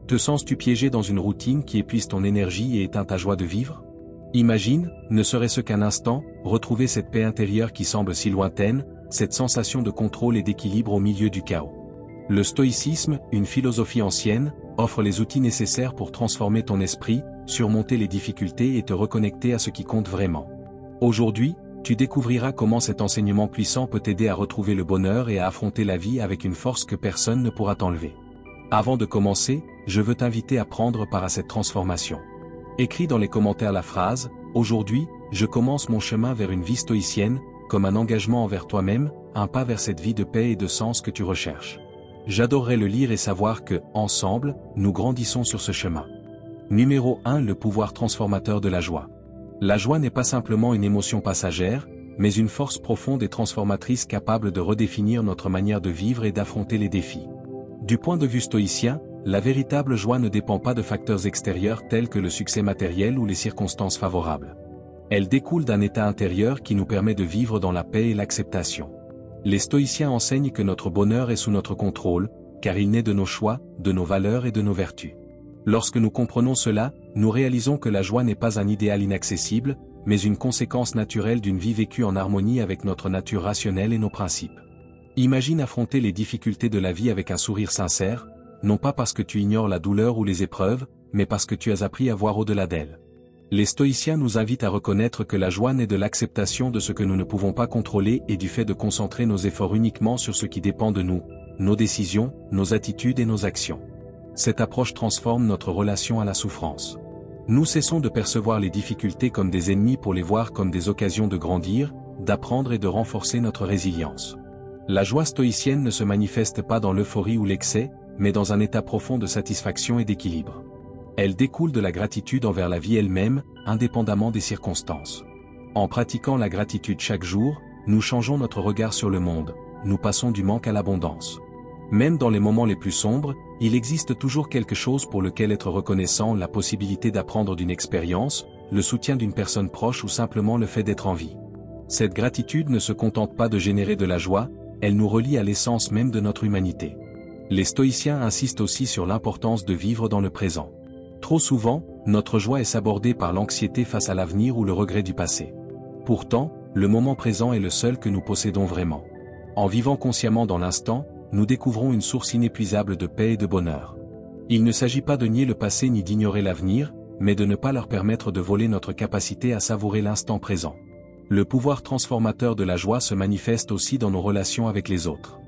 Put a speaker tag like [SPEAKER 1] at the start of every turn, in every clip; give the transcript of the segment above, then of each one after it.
[SPEAKER 1] Te sens-tu piégé dans une routine qui épuise ton énergie et éteint ta joie de vivre? Imagine, ne serait-ce qu'un instant, retrouver cette paix intérieure qui semble si lointaine, cette sensation de contrôle et d'équilibre au milieu du chaos. Le stoïcisme, une philosophie ancienne, offre les outils nécessaires pour transformer ton esprit, surmonter les difficultés et te reconnecter à ce qui compte vraiment. Aujourd'hui, tu découvriras comment cet enseignement puissant peut t'aider à retrouver le bonheur et à affronter la vie avec une force que personne ne pourra t'enlever. Avant de commencer, je veux t'inviter à prendre part à cette transformation. Écris dans les commentaires la phrase « Aujourd'hui, je commence mon chemin vers une vie stoïcienne », comme un engagement envers toi-même, un pas vers cette vie de paix et de sens que tu recherches. J'adorerais le lire et savoir que, ensemble, nous grandissons sur ce chemin. Numéro 1. Le pouvoir transformateur de la joie. La joie n'est pas simplement une émotion passagère, mais une force profonde et transformatrice capable de redéfinir notre manière de vivre et d'affronter les défis. Du point de vue stoïcien, la véritable joie ne dépend pas de facteurs extérieurs tels que le succès matériel ou les circonstances favorables. Elle découle d'un état intérieur qui nous permet de vivre dans la paix et l'acceptation. Les stoïciens enseignent que notre bonheur est sous notre contrôle, car il naît de nos choix, de nos valeurs et de nos vertus. Lorsque nous comprenons cela, nous réalisons que la joie n'est pas un idéal inaccessible, mais une conséquence naturelle d'une vie vécue en harmonie avec notre nature rationnelle et nos principes. Imagine affronter les difficultés de la vie avec un sourire sincère, non pas parce que tu ignores la douleur ou les épreuves, mais parce que tu as appris à voir au-delà d'elles. Les stoïciens nous invitent à reconnaître que la joie naît de l'acceptation de ce que nous ne pouvons pas contrôler et du fait de concentrer nos efforts uniquement sur ce qui dépend de nous, nos décisions, nos attitudes et nos actions. Cette approche transforme notre relation à la souffrance. Nous cessons de percevoir les difficultés comme des ennemis pour les voir comme des occasions de grandir, d'apprendre et de renforcer notre résilience. La joie stoïcienne ne se manifeste pas dans l'euphorie ou l'excès, mais dans un état profond de satisfaction et d'équilibre. Elle découle de la gratitude envers la vie elle-même, indépendamment des circonstances. En pratiquant la gratitude chaque jour, nous changeons notre regard sur le monde, nous passons du manque à l'abondance. Même dans les moments les plus sombres, il existe toujours quelque chose pour lequel être reconnaissant, la possibilité d'apprendre d'une expérience, le soutien d'une personne proche ou simplement le fait d'être en vie. Cette gratitude ne se contente pas de générer de la joie, elle nous relie à l'essence même de notre humanité. Les stoïciens insistent aussi sur l'importance de vivre dans le présent. Trop souvent, notre joie est sabordée par l'anxiété face à l'avenir ou le regret du passé. Pourtant, le moment présent est le seul que nous possédons vraiment. En vivant consciemment dans l'instant, nous découvrons une source inépuisable de paix et de bonheur. Il ne s'agit pas de nier le passé ni d'ignorer l'avenir, mais de ne pas leur permettre de voler notre capacité à savourer l'instant présent. Le pouvoir transformateur de la joie se manifeste aussi dans nos relations avec les autres.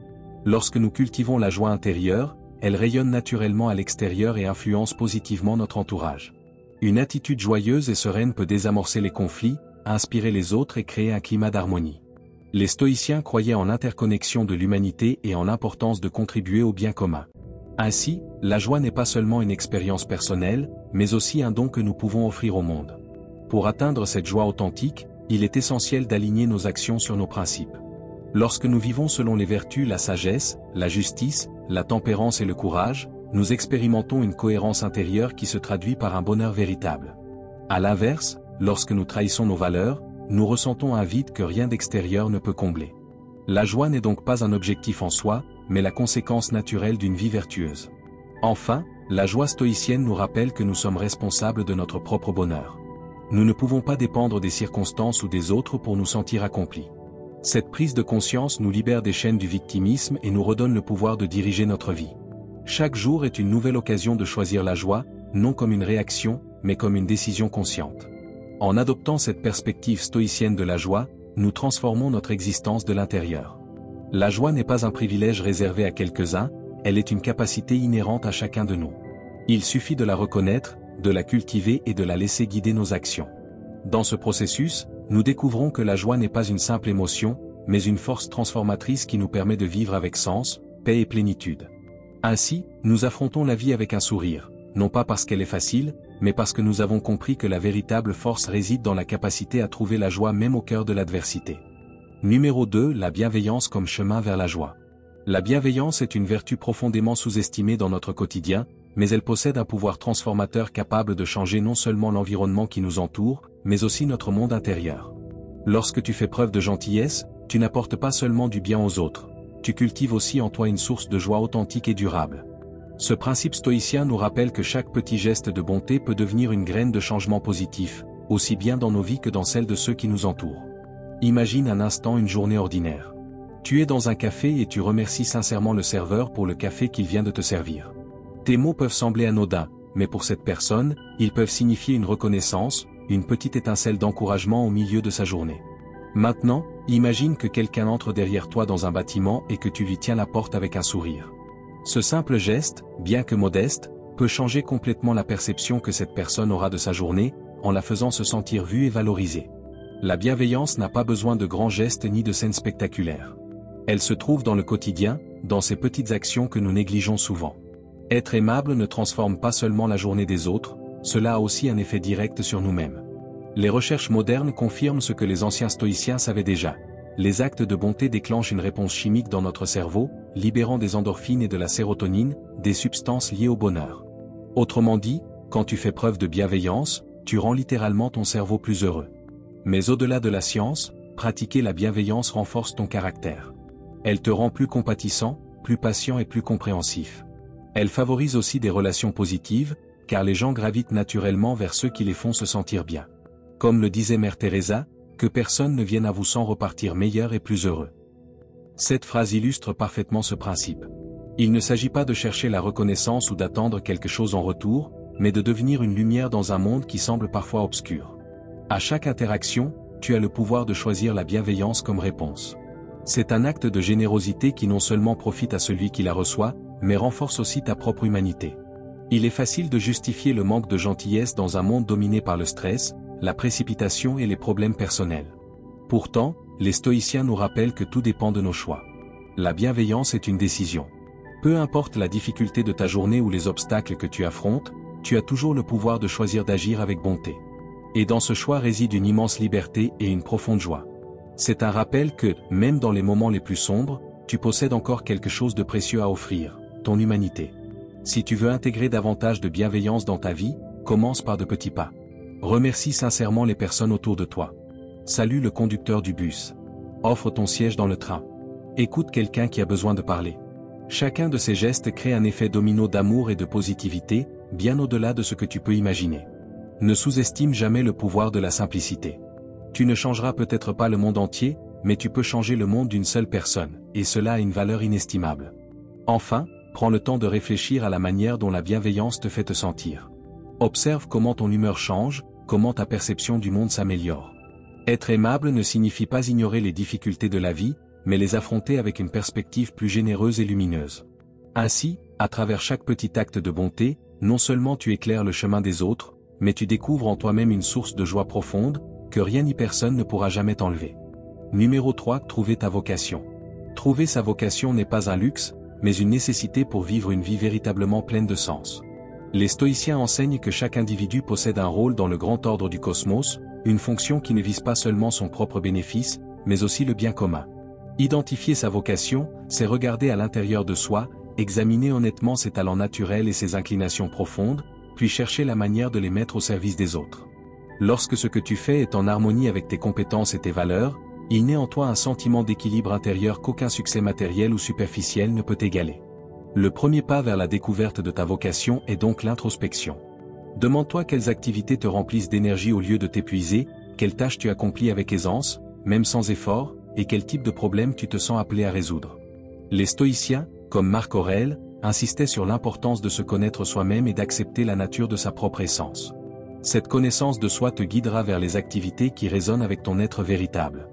[SPEAKER 1] Lorsque nous cultivons la joie intérieure, elle rayonne naturellement à l'extérieur et influence positivement notre entourage. Une attitude joyeuse et sereine peut désamorcer les conflits, inspirer les autres et créer un climat d'harmonie. Les stoïciens croyaient en l'interconnexion de l'humanité et en l'importance de contribuer au bien commun. Ainsi, la joie n'est pas seulement une expérience personnelle, mais aussi un don que nous pouvons offrir au monde. Pour atteindre cette joie authentique, il est essentiel d'aligner nos actions sur nos principes. Lorsque nous vivons selon les vertus, la sagesse, la justice, la tempérance et le courage, nous expérimentons une cohérence intérieure qui se traduit par un bonheur véritable. À l'inverse, lorsque nous trahissons nos valeurs, nous ressentons un vide que rien d'extérieur ne peut combler. La joie n'est donc pas un objectif en soi, mais la conséquence naturelle d'une vie vertueuse. Enfin, la joie stoïcienne nous rappelle que nous sommes responsables de notre propre bonheur. Nous ne pouvons pas dépendre des circonstances ou des autres pour nous sentir accomplis. Cette prise de conscience nous libère des chaînes du victimisme et nous redonne le pouvoir de diriger notre vie. Chaque jour est une nouvelle occasion de choisir la joie, non comme une réaction, mais comme une décision consciente. En adoptant cette perspective stoïcienne de la joie, nous transformons notre existence de l'intérieur. La joie n'est pas un privilège réservé à quelques-uns, elle est une capacité inhérente à chacun de nous. Il suffit de la reconnaître, de la cultiver et de la laisser guider nos actions. Dans ce processus, nous découvrons que la joie n'est pas une simple émotion, mais une force transformatrice qui nous permet de vivre avec sens, paix et plénitude. Ainsi, nous affrontons la vie avec un sourire, non pas parce qu'elle est facile, mais parce que nous avons compris que la véritable force réside dans la capacité à trouver la joie même au cœur de l'adversité. Numéro 2. La bienveillance comme chemin vers la joie. La bienveillance est une vertu profondément sous-estimée dans notre quotidien, mais elle possède un pouvoir transformateur capable de changer non seulement l'environnement qui nous entoure, mais aussi notre monde intérieur. Lorsque tu fais preuve de gentillesse, tu n'apportes pas seulement du bien aux autres, tu cultives aussi en toi une source de joie authentique et durable. Ce principe stoïcien nous rappelle que chaque petit geste de bonté peut devenir une graine de changement positif, aussi bien dans nos vies que dans celles de ceux qui nous entourent. Imagine un instant une journée ordinaire. Tu es dans un café et tu remercies sincèrement le serveur pour le café qu'il vient de te servir. Tes mots peuvent sembler anodins, mais pour cette personne, ils peuvent signifier une reconnaissance, une petite étincelle d'encouragement au milieu de sa journée. Maintenant, imagine que quelqu'un entre derrière toi dans un bâtiment et que tu lui tiens la porte avec un sourire. Ce simple geste, bien que modeste, peut changer complètement la perception que cette personne aura de sa journée, en la faisant se sentir vue et valorisée. La bienveillance n'a pas besoin de grands gestes ni de scènes spectaculaires. Elle se trouve dans le quotidien, dans ces petites actions que nous négligeons souvent. Être aimable ne transforme pas seulement la journée des autres, cela a aussi un effet direct sur nous-mêmes. Les recherches modernes confirment ce que les anciens stoïciens savaient déjà. Les actes de bonté déclenchent une réponse chimique dans notre cerveau, libérant des endorphines et de la sérotonine, des substances liées au bonheur. Autrement dit, quand tu fais preuve de bienveillance, tu rends littéralement ton cerveau plus heureux. Mais au-delà de la science, pratiquer la bienveillance renforce ton caractère. Elle te rend plus compatissant, plus patient et plus compréhensif. Elle favorise aussi des relations positives, car les gens gravitent naturellement vers ceux qui les font se sentir bien. Comme le disait Mère Teresa, que personne ne vienne à vous sans repartir meilleur et plus heureux. Cette phrase illustre parfaitement ce principe. Il ne s'agit pas de chercher la reconnaissance ou d'attendre quelque chose en retour, mais de devenir une lumière dans un monde qui semble parfois obscur. À chaque interaction, tu as le pouvoir de choisir la bienveillance comme réponse. C'est un acte de générosité qui non seulement profite à celui qui la reçoit, mais renforce aussi ta propre humanité. Il est facile de justifier le manque de gentillesse dans un monde dominé par le stress, la précipitation et les problèmes personnels. Pourtant, les stoïciens nous rappellent que tout dépend de nos choix. La bienveillance est une décision. Peu importe la difficulté de ta journée ou les obstacles que tu affrontes, tu as toujours le pouvoir de choisir d'agir avec bonté. Et dans ce choix réside une immense liberté et une profonde joie. C'est un rappel que, même dans les moments les plus sombres, tu possèdes encore quelque chose de précieux à offrir, ton humanité. Si tu veux intégrer davantage de bienveillance dans ta vie, commence par de petits pas. Remercie sincèrement les personnes autour de toi. Salue le conducteur du bus. Offre ton siège dans le train. Écoute quelqu'un qui a besoin de parler. Chacun de ces gestes crée un effet domino d'amour et de positivité, bien au-delà de ce que tu peux imaginer. Ne sous-estime jamais le pouvoir de la simplicité. Tu ne changeras peut-être pas le monde entier, mais tu peux changer le monde d'une seule personne, et cela a une valeur inestimable. Enfin, prends le temps de réfléchir à la manière dont la bienveillance te fait te sentir. Observe comment ton humeur change, comment ta perception du monde s'améliore. Être aimable ne signifie pas ignorer les difficultés de la vie, mais les affronter avec une perspective plus généreuse et lumineuse. Ainsi, à travers chaque petit acte de bonté, non seulement tu éclaires le chemin des autres, mais tu découvres en toi-même une source de joie profonde, que rien ni personne ne pourra jamais t'enlever. Numéro 3. Trouver ta vocation. Trouver sa vocation n'est pas un luxe, mais une nécessité pour vivre une vie véritablement pleine de sens. Les stoïciens enseignent que chaque individu possède un rôle dans le grand ordre du cosmos, une fonction qui ne vise pas seulement son propre bénéfice, mais aussi le bien commun. Identifier sa vocation, c'est regarder à l'intérieur de soi, examiner honnêtement ses talents naturels et ses inclinations profondes, puis chercher la manière de les mettre au service des autres. Lorsque ce que tu fais est en harmonie avec tes compétences et tes valeurs, il naît en toi un sentiment d'équilibre intérieur qu'aucun succès matériel ou superficiel ne peut égaler. Le premier pas vers la découverte de ta vocation est donc l'introspection. Demande-toi quelles activités te remplissent d'énergie au lieu de t'épuiser, quelles tâches tu accomplis avec aisance, même sans effort, et quel type de problème tu te sens appelé à résoudre. Les stoïciens, comme Marc Aurèle, insistaient sur l'importance de se connaître soi-même et d'accepter la nature de sa propre essence. Cette connaissance de soi te guidera vers les activités qui résonnent avec ton être véritable.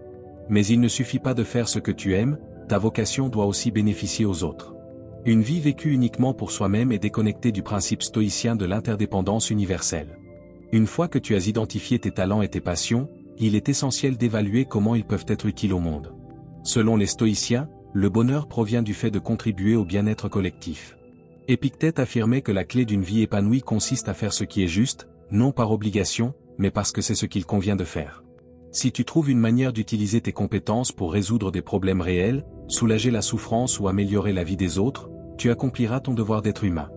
[SPEAKER 1] Mais il ne suffit pas de faire ce que tu aimes, ta vocation doit aussi bénéficier aux autres. Une vie vécue uniquement pour soi-même est déconnectée du principe stoïcien de l'interdépendance universelle. Une fois que tu as identifié tes talents et tes passions, il est essentiel d'évaluer comment ils peuvent être utiles au monde. Selon les stoïciens, le bonheur provient du fait de contribuer au bien-être collectif. Épictète affirmait que la clé d'une vie épanouie consiste à faire ce qui est juste, non par obligation, mais parce que c'est ce qu'il convient de faire. Si tu trouves une manière d'utiliser tes compétences pour résoudre des problèmes réels, soulager la souffrance ou améliorer la vie des autres, tu accompliras ton devoir d'être humain.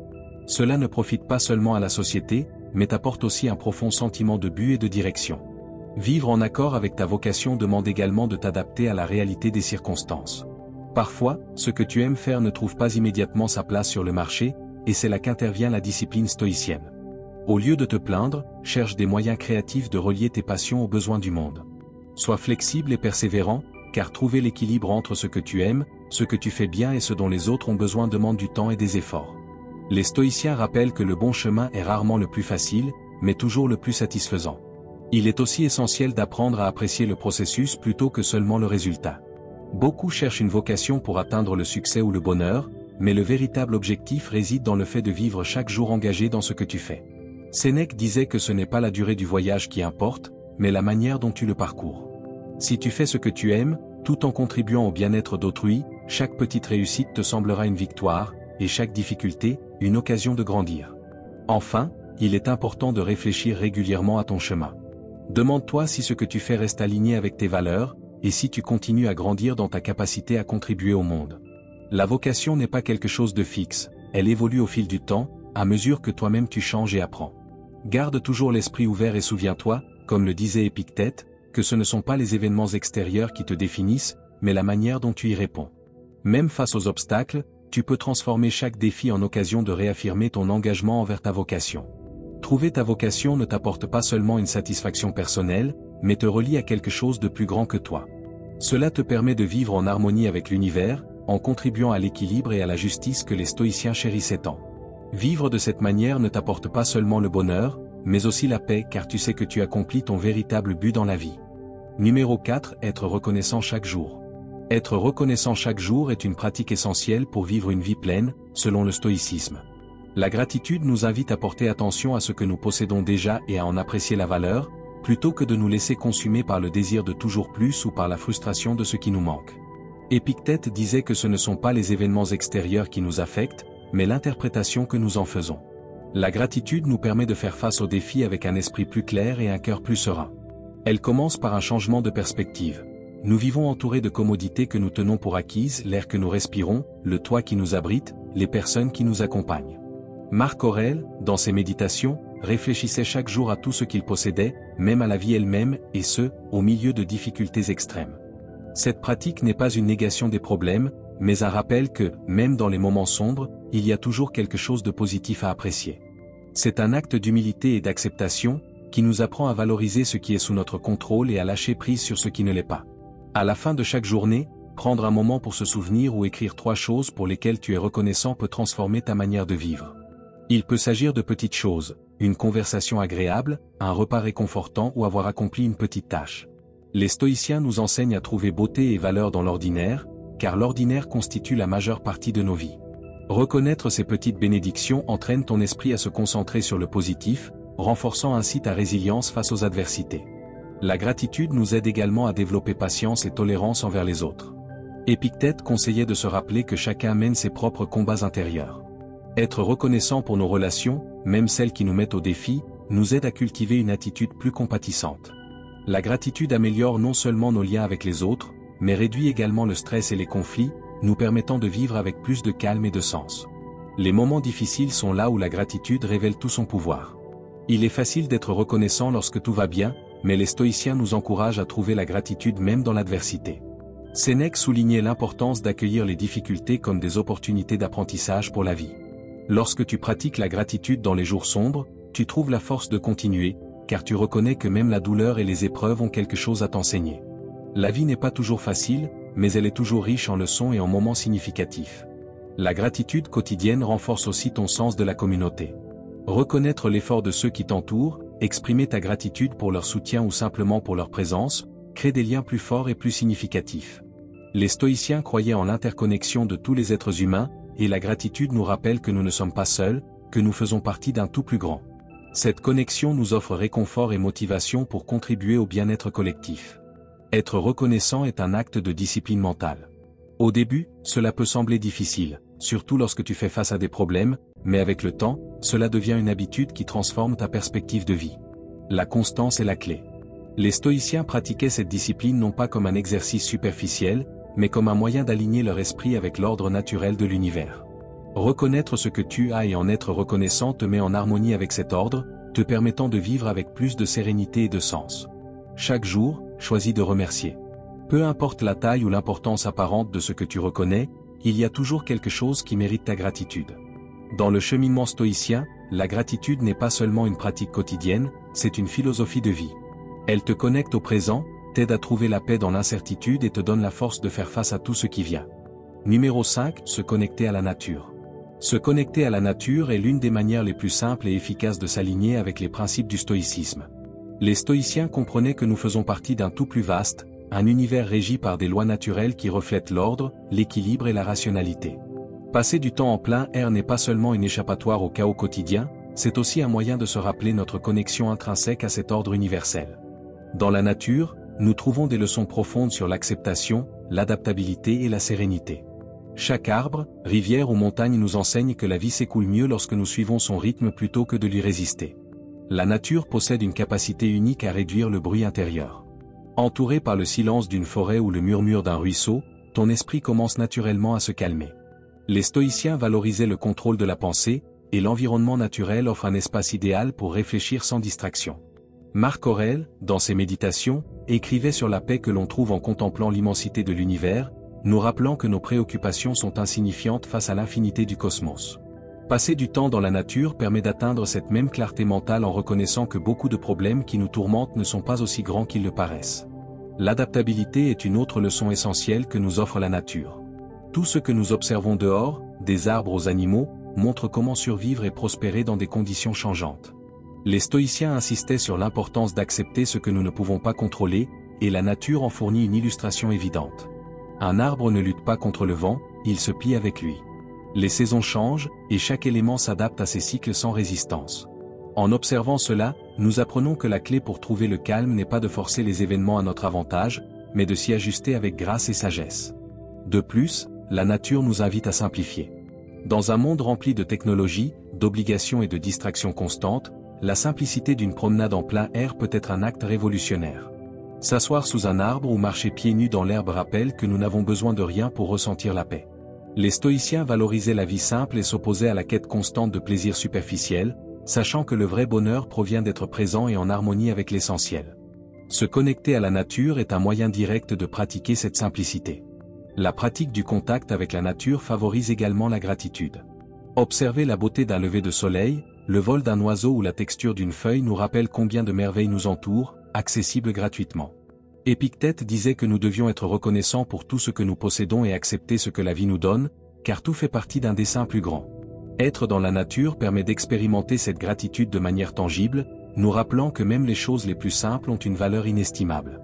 [SPEAKER 1] Cela ne profite pas seulement à la société, mais t'apporte aussi un profond sentiment de but et de direction. Vivre en accord avec ta vocation demande également de t'adapter à la réalité des circonstances. Parfois, ce que tu aimes faire ne trouve pas immédiatement sa place sur le marché, et c'est là qu'intervient la discipline stoïcienne. Au lieu de te plaindre, cherche des moyens créatifs de relier tes passions aux besoins du monde. Sois flexible et persévérant, car trouver l'équilibre entre ce que tu aimes, ce que tu fais bien et ce dont les autres ont besoin demande du temps et des efforts. Les stoïciens rappellent que le bon chemin est rarement le plus facile, mais toujours le plus satisfaisant. Il est aussi essentiel d'apprendre à apprécier le processus plutôt que seulement le résultat. Beaucoup cherchent une vocation pour atteindre le succès ou le bonheur, mais le véritable objectif réside dans le fait de vivre chaque jour engagé dans ce que tu fais. Sénèque disait que ce n'est pas la durée du voyage qui importe, mais la manière dont tu le parcours. Si tu fais ce que tu aimes, tout en contribuant au bien-être d'autrui, chaque petite réussite te semblera une victoire, et chaque difficulté, une occasion de grandir. Enfin, il est important de réfléchir régulièrement à ton chemin. Demande-toi si ce que tu fais reste aligné avec tes valeurs, et si tu continues à grandir dans ta capacité à contribuer au monde. La vocation n'est pas quelque chose de fixe, elle évolue au fil du temps, à mesure que toi-même tu changes et apprends. Garde toujours l'esprit ouvert et souviens-toi, comme le disait Épictète, que ce ne sont pas les événements extérieurs qui te définissent, mais la manière dont tu y réponds. Même face aux obstacles, tu peux transformer chaque défi en occasion de réaffirmer ton engagement envers ta vocation. Trouver ta vocation ne t'apporte pas seulement une satisfaction personnelle, mais te relie à quelque chose de plus grand que toi. Cela te permet de vivre en harmonie avec l'univers, en contribuant à l'équilibre et à la justice que les stoïciens chérissaient tant. Vivre de cette manière ne t'apporte pas seulement le bonheur, mais aussi la paix car tu sais que tu accomplis ton véritable but dans la vie. Numéro 4. Être reconnaissant chaque jour. Être reconnaissant chaque jour est une pratique essentielle pour vivre une vie pleine, selon le stoïcisme. La gratitude nous invite à porter attention à ce que nous possédons déjà et à en apprécier la valeur, plutôt que de nous laisser consumer par le désir de toujours plus ou par la frustration de ce qui nous manque. Épictète disait que ce ne sont pas les événements extérieurs qui nous affectent, mais l'interprétation que nous en faisons. La gratitude nous permet de faire face aux défis avec un esprit plus clair et un cœur plus serein. Elle commence par un changement de perspective. Nous vivons entourés de commodités que nous tenons pour acquises, l'air que nous respirons, le toit qui nous abrite, les personnes qui nous accompagnent. Marc Aurèle, dans ses méditations, réfléchissait chaque jour à tout ce qu'il possédait, même à la vie elle-même, et ce, au milieu de difficultés extrêmes. Cette pratique n'est pas une négation des problèmes, mais un rappel que, même dans les moments sombres, il y a toujours quelque chose de positif à apprécier. C'est un acte d'humilité et d'acceptation, qui nous apprend à valoriser ce qui est sous notre contrôle et à lâcher prise sur ce qui ne l'est pas. À la fin de chaque journée, prendre un moment pour se souvenir ou écrire 3 choses pour lesquelles tu es reconnaissant peut transformer ta manière de vivre. Il peut s'agir de petites choses, une conversation agréable, un repas réconfortant ou avoir accompli une petite tâche. Les stoïciens nous enseignent à trouver beauté et valeur dans l'ordinaire, car l'ordinaire constitue la majeure partie de nos vies. Reconnaître ces petites bénédictions entraîne ton esprit à se concentrer sur le positif, renforçant ainsi ta résilience face aux adversités. La gratitude nous aide également à développer patience et tolérance envers les autres. Épictète conseillait de se rappeler que chacun mène ses propres combats intérieurs. Être reconnaissant pour nos relations, même celles qui nous mettent au défi, nous aide à cultiver une attitude plus compatissante. La gratitude améliore non seulement nos liens avec les autres, mais réduit également le stress et les conflits, nous permettant de vivre avec plus de calme et de sens. Les moments difficiles sont là où la gratitude révèle tout son pouvoir. Il est facile d'être reconnaissant lorsque tout va bien, mais les stoïciens nous encouragent à trouver la gratitude même dans l'adversité. Sénèque soulignait l'importance d'accueillir les difficultés comme des opportunités d'apprentissage pour la vie. Lorsque tu pratiques la gratitude dans les jours sombres, tu trouves la force de continuer, car tu reconnais que même la douleur et les épreuves ont quelque chose à t'enseigner. La vie n'est pas toujours facile, mais elle est toujours riche en leçons et en moments significatifs. La gratitude quotidienne renforce aussi ton sens de la communauté. Reconnaître l'effort de ceux qui t'entourent, exprimer ta gratitude pour leur soutien ou simplement pour leur présence, crée des liens plus forts et plus significatifs. Les stoïciens croyaient en l'interconnexion de tous les êtres humains, et la gratitude nous rappelle que nous ne sommes pas seuls, que nous faisons partie d'un tout plus grand. Cette connexion nous offre réconfort et motivation pour contribuer au bien-être collectif. Être reconnaissant est un acte de discipline mentale. Au début, cela peut sembler difficile, surtout lorsque tu fais face à des problèmes, mais avec le temps, cela devient une habitude qui transforme ta perspective de vie. La constance est la clé. Les stoïciens pratiquaient cette discipline non pas comme un exercice superficiel, mais comme un moyen d'aligner leur esprit avec l'ordre naturel de l'univers. Reconnaître ce que tu as et en être reconnaissant te met en harmonie avec cet ordre, te permettant de vivre avec plus de sérénité et de sens. Chaque jour, choisis de remercier. Peu importe la taille ou l'importance apparente de ce que tu reconnais, il y a toujours quelque chose qui mérite ta gratitude. Dans le cheminement stoïcien, la gratitude n'est pas seulement une pratique quotidienne, c'est une philosophie de vie. Elle te connecte au présent, t'aide à trouver la paix dans l'incertitude et te donne la force de faire face à tout ce qui vient. Numéro 5. Se connecter à la nature. Se connecter à la nature est l'une des manières les plus simples et efficaces de s'aligner avec les principes du stoïcisme. Les stoïciens comprenaient que nous faisons partie d'un tout plus vaste, un univers régi par des lois naturelles qui reflètent l'ordre, l'équilibre et la rationalité. Passer du temps en plein air n'est pas seulement une échappatoire au chaos quotidien, c'est aussi un moyen de se rappeler notre connexion intrinsèque à cet ordre universel. Dans la nature, nous trouvons des leçons profondes sur l'acceptation, l'adaptabilité et la sérénité. Chaque arbre, rivière ou montagne nous enseigne que la vie s'écoule mieux lorsque nous suivons son rythme plutôt que de lui résister. La nature possède une capacité unique à réduire le bruit intérieur. Entouré par le silence d'une forêt ou le murmure d'un ruisseau, ton esprit commence naturellement à se calmer. Les stoïciens valorisaient le contrôle de la pensée, et l'environnement naturel offre un espace idéal pour réfléchir sans distraction. Marc Aurèle, dans ses méditations, écrivait sur la paix que l'on trouve en contemplant l'immensité de l'univers, nous rappelant que nos préoccupations sont insignifiantes face à l'infinité du cosmos. Passer du temps dans la nature permet d'atteindre cette même clarté mentale en reconnaissant que beaucoup de problèmes qui nous tourmentent ne sont pas aussi grands qu'ils le paraissent. L'adaptabilité est une autre leçon essentielle que nous offre la nature. Tout ce que nous observons dehors, des arbres aux animaux, montre comment survivre et prospérer dans des conditions changeantes. Les stoïciens insistaient sur l'importance d'accepter ce que nous ne pouvons pas contrôler, et la nature en fournit une illustration évidente. Un arbre ne lutte pas contre le vent, il se plie avec lui. Les saisons changent, et chaque élément s'adapte à ces cycles sans résistance. En observant cela, nous apprenons que la clé pour trouver le calme n'est pas de forcer les événements à notre avantage, mais de s'y ajuster avec grâce et sagesse. De plus, la nature nous invite à simplifier. Dans un monde rempli de technologies, d'obligations et de distractions constantes, la simplicité d'une promenade en plein air peut être un acte révolutionnaire. S'asseoir sous un arbre ou marcher pieds nus dans l'herbe rappelle que nous n'avons besoin de rien pour ressentir la paix. Les stoïciens valorisaient la vie simple et s'opposaient à la quête constante de plaisirs superficiels, sachant que le vrai bonheur provient d'être présent et en harmonie avec l'essentiel. Se connecter à la nature est un moyen direct de pratiquer cette simplicité. La pratique du contact avec la nature favorise également la gratitude. Observer la beauté d'un lever de soleil, le vol d'un oiseau ou la texture d'une feuille nous rappelle combien de merveilles nous entourent, accessibles gratuitement. Épictète disait que nous devions être reconnaissants pour tout ce que nous possédons et accepter ce que la vie nous donne, car tout fait partie d'un dessein plus grand. Être dans la nature permet d'expérimenter cette gratitude de manière tangible, nous rappelant que même les choses les plus simples ont une valeur inestimable.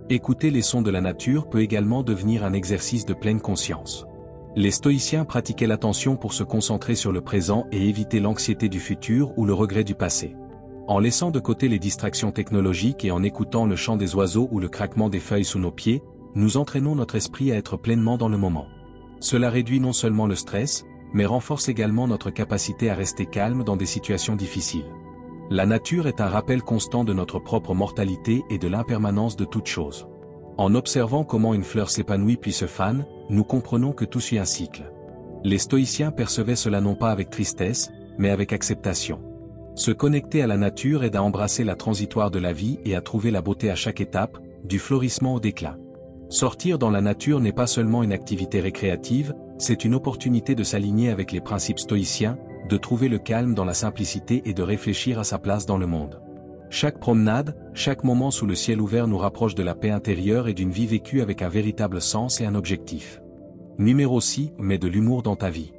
[SPEAKER 1] Écouter les sons de la nature peut également devenir un exercice de pleine conscience. Les stoïciens pratiquaient l'attention pour se concentrer sur le présent et éviter l'anxiété du futur ou le regret du passé. En laissant de côté les distractions technologiques et en écoutant le chant des oiseaux ou le craquement des feuilles sous nos pieds, nous entraînons notre esprit à être pleinement dans le moment. Cela réduit non seulement le stress, mais renforce également notre capacité à rester calme dans des situations difficiles. La nature est un rappel constant de notre propre mortalité et de l'impermanence de toute chose. En observant comment une fleur s'épanouit puis se fane, nous comprenons que tout suit un cycle. Les stoïciens percevaient cela non pas avec tristesse, mais avec acceptation. Se connecter à la nature aide à embrasser la transitoire de la vie et à trouver la beauté à chaque étape, du florissement au déclin. Sortir dans la nature n'est pas seulement une activité récréative, c'est une opportunité de s'aligner avec les principes stoïciens, de trouver le calme dans la simplicité et de réfléchir à sa place dans le monde. Chaque promenade, chaque moment sous le ciel ouvert nous rapproche de la paix intérieure et d'une vie vécue avec un véritable sens et un objectif. Numéro 6, mets de l'humour dans ta vie.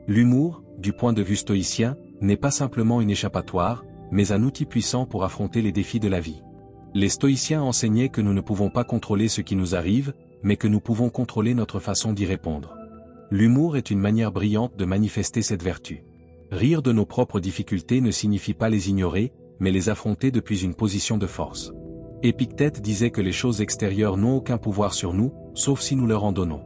[SPEAKER 1] L'humour, du point de vue stoïcien, n'est pas simplement une échappatoire, mais un outil puissant pour affronter les défis de la vie. Les stoïciens enseignaient que nous ne pouvons pas contrôler ce qui nous arrive, mais que nous pouvons contrôler notre façon d'y répondre. L'humour est une manière brillante de manifester cette vertu. Rire de nos propres difficultés ne signifie pas les ignorer, mais les affronter depuis une position de force. Épictète disait que les choses extérieures n'ont aucun pouvoir sur nous, sauf si nous leur en donnons.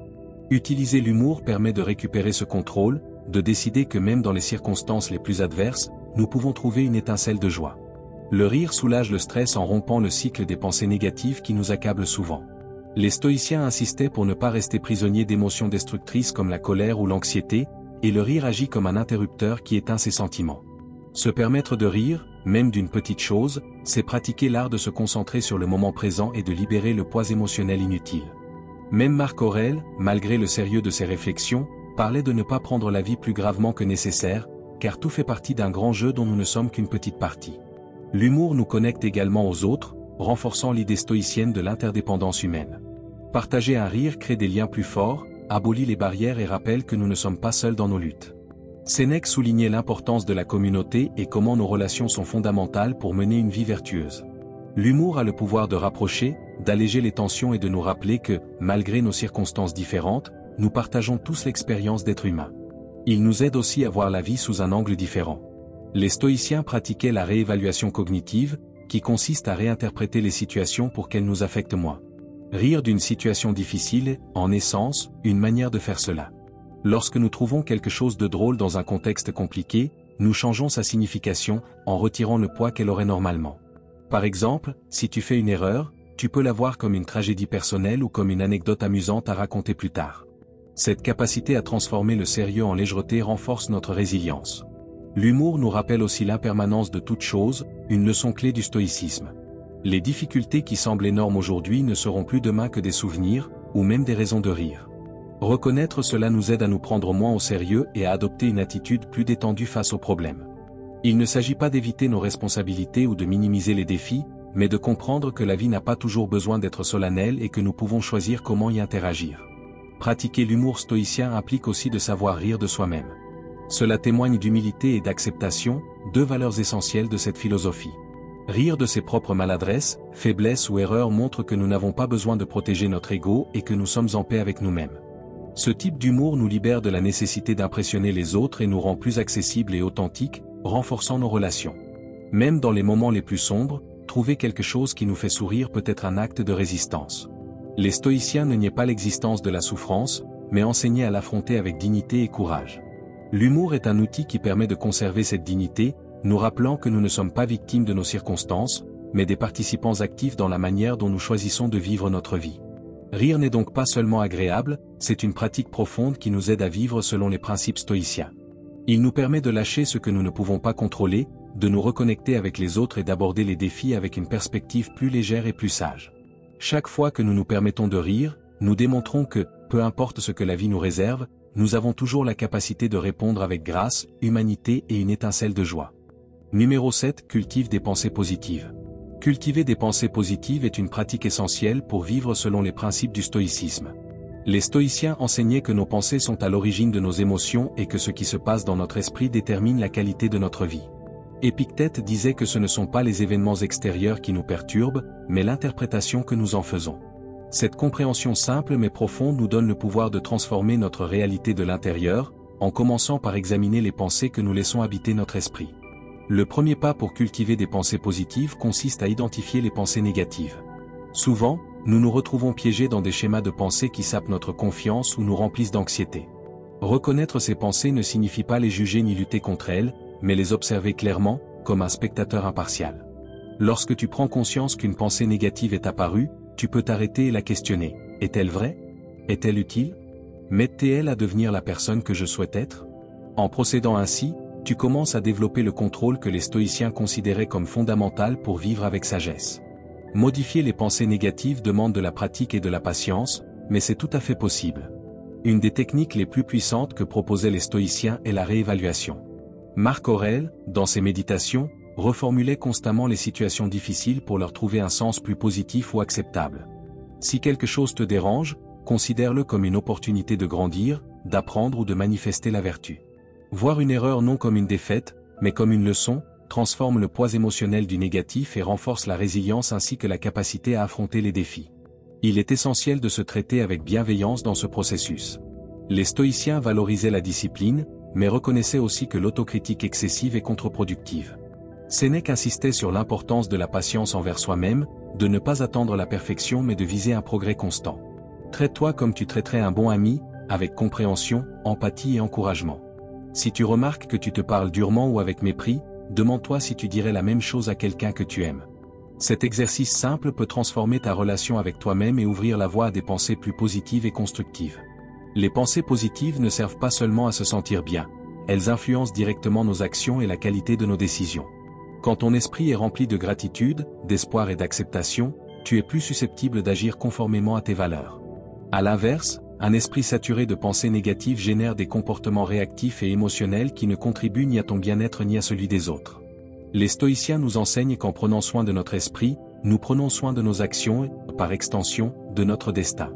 [SPEAKER 1] Utiliser l'humour permet de récupérer ce contrôle, de décider que même dans les circonstances les plus adverses, nous pouvons trouver une étincelle de joie. Le rire soulage le stress en rompant le cycle des pensées négatives qui nous accablent souvent. Les stoïciens insistaient pour ne pas rester prisonniers d'émotions destructrices comme la colère ou l'anxiété, et le rire agit comme un interrupteur qui éteint ces sentiments. Se permettre de rire, même d'une petite chose, c'est pratiquer l'art de se concentrer sur le moment présent et de libérer le poids émotionnel inutile. Même Marc Aurèle, malgré le sérieux de ses réflexions, parlait de ne pas prendre la vie plus gravement que nécessaire, car tout fait partie d'un grand jeu dont nous ne sommes qu'une petite partie. L'humour nous connecte également aux autres, renforçant l'idée stoïcienne de l'interdépendance humaine. Partager un rire crée des liens plus forts, abolit les barrières et rappelle que nous ne sommes pas seuls dans nos luttes. Sénèque soulignait l'importance de la communauté et comment nos relations sont fondamentales pour mener une vie vertueuse. L'humour a le pouvoir de rapprocher, d'alléger les tensions et de nous rappeler que, malgré nos circonstances différentes, nous partageons tous l'expérience d'être humain. Il nous aide aussi à voir la vie sous un angle différent. Les stoïciens pratiquaient la réévaluation cognitive, qui consiste à réinterpréter les situations pour qu'elles nous affectent moins. Rire d'une situation difficile est, en essence, une manière de faire cela. Lorsque nous trouvons quelque chose de drôle dans un contexte compliqué, nous changeons sa signification, en retirant le poids qu'elle aurait normalement. Par exemple, si tu fais une erreur, tu peux la voir comme une tragédie personnelle ou comme une anecdote amusante à raconter plus tard. Cette capacité à transformer le sérieux en légèreté renforce notre résilience. L'humour nous rappelle aussi l'impermanence de toute chose, une leçon clé du stoïcisme. Les difficultés qui semblent énormes aujourd'hui ne seront plus demain que des souvenirs, ou même des raisons de rire. Reconnaître cela nous aide à nous prendre moins au sérieux et à adopter une attitude plus détendue face aux problèmes. Il ne s'agit pas d'éviter nos responsabilités ou de minimiser les défis, mais de comprendre que la vie n'a pas toujours besoin d'être solennelle et que nous pouvons choisir comment y interagir. Pratiquer l'humour stoïcien implique aussi de savoir rire de soi-même. Cela témoigne d'humilité et d'acceptation, deux valeurs essentielles de cette philosophie. Rire de ses propres maladresses, faiblesses ou erreurs montre que nous n'avons pas besoin de protéger notre ego et que nous sommes en paix avec nous-mêmes. Ce type d'humour nous libère de la nécessité d'impressionner les autres et nous rend plus accessibles et authentiques, renforçant nos relations. Même dans les moments les plus sombres, trouver quelque chose qui nous fait sourire peut être un acte de résistance. Les stoïciens ne niaient pas l'existence de la souffrance, mais enseignaient à l'affronter avec dignité et courage. L'humour est un outil qui permet de conserver cette dignité, nous rappelant que nous ne sommes pas victimes de nos circonstances, mais des participants actifs dans la manière dont nous choisissons de vivre notre vie. Rire n'est donc pas seulement agréable, c'est une pratique profonde qui nous aide à vivre selon les principes stoïciens. Il nous permet de lâcher ce que nous ne pouvons pas contrôler, de nous reconnecter avec les autres et d'aborder les défis avec une perspective plus légère et plus sage. Chaque fois que nous nous permettons de rire, nous démontrons que, peu importe ce que la vie nous réserve, nous avons toujours la capacité de répondre avec grâce, humanité et une étincelle de joie. Numéro 7. Cultive des pensées positives. Cultiver des pensées positives est une pratique essentielle pour vivre selon les principes du stoïcisme. Les stoïciens enseignaient que nos pensées sont à l'origine de nos émotions et que ce qui se passe dans notre esprit détermine la qualité de notre vie. Épictète disait que ce ne sont pas les événements extérieurs qui nous perturbent, mais l'interprétation que nous en faisons. Cette compréhension simple mais profonde nous donne le pouvoir de transformer notre réalité de l'intérieur, en commençant par examiner les pensées que nous laissons habiter notre esprit. Le premier pas pour cultiver des pensées positives consiste à identifier les pensées négatives. Souvent, nous nous retrouvons piégés dans des schémas de pensée qui sapent notre confiance ou nous remplissent d'anxiété. Reconnaître ces pensées ne signifie pas les juger ni lutter contre elles, mais les observer clairement, comme un spectateur impartial. Lorsque tu prends conscience qu'une pensée négative est apparue, tu peux t'arrêter et la questionner. Est-elle vraie? Est-elle utile? M'aide-t-elle à devenir la personne que je souhaite être? En procédant ainsi, tu commences à développer le contrôle que les stoïciens considéraient comme fondamental pour vivre avec sagesse. Modifier les pensées négatives demande de la pratique et de la patience, mais c'est tout à fait possible. Une des techniques les plus puissantes que proposaient les stoïciens est la réévaluation. Marc Aurèle, dans ses méditations, reformulait constamment les situations difficiles pour leur trouver un sens plus positif ou acceptable. Si quelque chose te dérange, considère-le comme une opportunité de grandir, d'apprendre ou de manifester la vertu. Voir une erreur non comme une défaite, mais comme une leçon, transforme le poids émotionnel du négatif et renforce la résilience ainsi que la capacité à affronter les défis. Il est essentiel de se traiter avec bienveillance dans ce processus. Les stoïciens valorisaient la discipline, mais reconnaissaient aussi que l'autocritique excessive est contre-productive. Sénèque insistait sur l'importance de la patience envers soi-même, de ne pas attendre la perfection mais de viser un progrès constant. Traite-toi comme tu traiterais un bon ami, avec compréhension, empathie et encouragement. Si tu remarques que tu te parles durement ou avec mépris, demande-toi si tu dirais la même chose à quelqu'un que tu aimes. Cet exercice simple peut transformer ta relation avec toi-même et ouvrir la voie à des pensées plus positives et constructives. Les pensées positives ne servent pas seulement à se sentir bien, elles influencent directement nos actions et la qualité de nos décisions. Quand ton esprit est rempli de gratitude, d'espoir et d'acceptation, tu es plus susceptible d'agir conformément à tes valeurs. À l'inverse, Un esprit saturé de pensées négatives génère des comportements réactifs et émotionnels qui ne contribuent ni à ton bien-être ni à celui des autres. Les stoïciens nous enseignent qu'en prenant soin de notre esprit, nous prenons soin de nos actions et, par extension, de notre destin.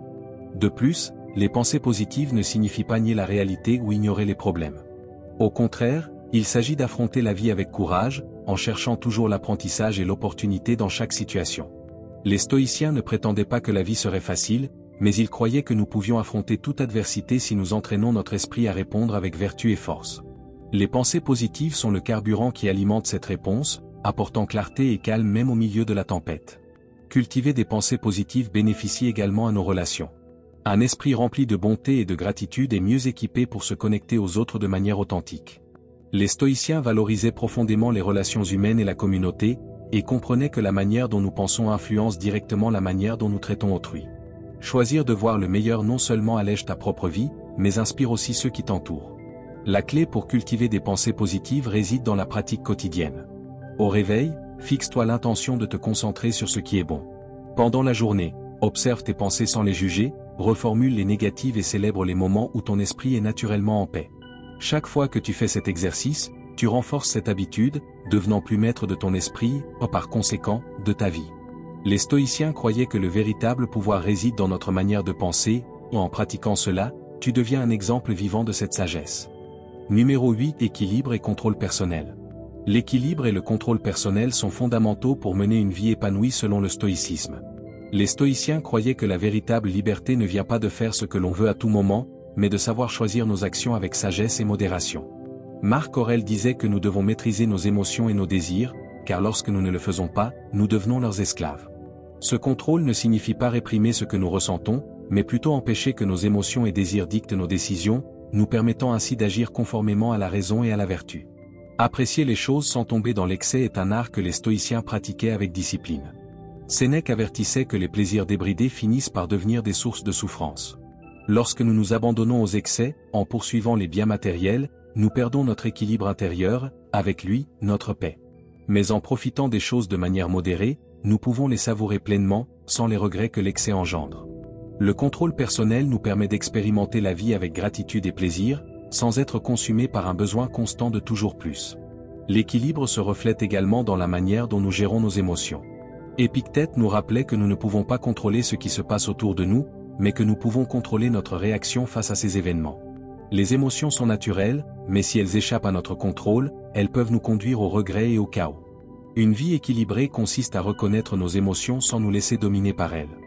[SPEAKER 1] De plus, les pensées positives ne signifient pas nier la réalité ou ignorer les problèmes. Au contraire, il s'agit d'affronter la vie avec courage, en cherchant toujours l'apprentissage et l'opportunité dans chaque situation. Les stoïciens ne prétendaient pas que la vie serait facile, mais ils croyaient que nous pouvions affronter toute adversité si nous entraînons notre esprit à répondre avec vertu et force. Les pensées positives sont le carburant qui alimente cette réponse, apportant clarté et calme même au milieu de la tempête. Cultiver des pensées positives bénéficie également à nos relations. Un esprit rempli de bonté et de gratitude est mieux équipé pour se connecter aux autres de manière authentique. Les stoïciens valorisaient profondément les relations humaines et la communauté, et comprenaient que la manière dont nous pensons influence directement la manière dont nous traitons autrui. Choisir de voir le meilleur non seulement allège ta propre vie, mais inspire aussi ceux qui t'entourent. La clé pour cultiver des pensées positives réside dans la pratique quotidienne. Au réveil, fixe-toi l'intention de te concentrer sur ce qui est bon. Pendant la journée, observe tes pensées sans les juger, reformule les négatives et célèbre les moments où ton esprit est naturellement en paix. Chaque fois que tu fais cet exercice, tu renforces cette habitude, devenant plus maître de ton esprit, et par conséquent, de ta vie. Les stoïciens croyaient que le véritable pouvoir réside dans notre manière de penser, et en pratiquant cela, tu deviens un exemple vivant de cette sagesse. Numéro 8. Équilibre et contrôle personnel. L'équilibre et le contrôle personnel sont fondamentaux pour mener une vie épanouie selon le stoïcisme. Les stoïciens croyaient que la véritable liberté ne vient pas de faire ce que l'on veut à tout moment, mais de savoir choisir nos actions avec sagesse et modération. Marc Aurèle disait que nous devons maîtriser nos émotions et nos désirs, car lorsque nous ne le faisons pas, nous devenons leurs esclaves. Ce contrôle ne signifie pas réprimer ce que nous ressentons, mais plutôt empêcher que nos émotions et désirs dictent nos décisions, nous permettant ainsi d'agir conformément à la raison et à la vertu. Apprécier les choses sans tomber dans l'excès est un art que les stoïciens pratiquaient avec discipline. Sénèque avertissait que les plaisirs débridés finissent par devenir des sources de souffrance. Lorsque nous nous abandonnons aux excès, en poursuivant les biens matériels, nous perdons notre équilibre intérieur, avec lui, notre paix. Mais en profitant des choses de manière modérée, nous pouvons les savourer pleinement, sans les regrets que l'excès engendre. Le contrôle personnel nous permet d'expérimenter la vie avec gratitude et plaisir, sans être consumé par un besoin constant de toujours plus. L'équilibre se reflète également dans la manière dont nous gérons nos émotions. Épictète nous rappelait que nous ne pouvons pas contrôler ce qui se passe autour de nous, mais que nous pouvons contrôler notre réaction face à ces événements. Les émotions sont naturelles, mais si elles échappent à notre contrôle, elles peuvent nous conduire au regret et au chaos. Une vie équilibrée consiste à reconnaître nos émotions sans nous laisser dominer par elles.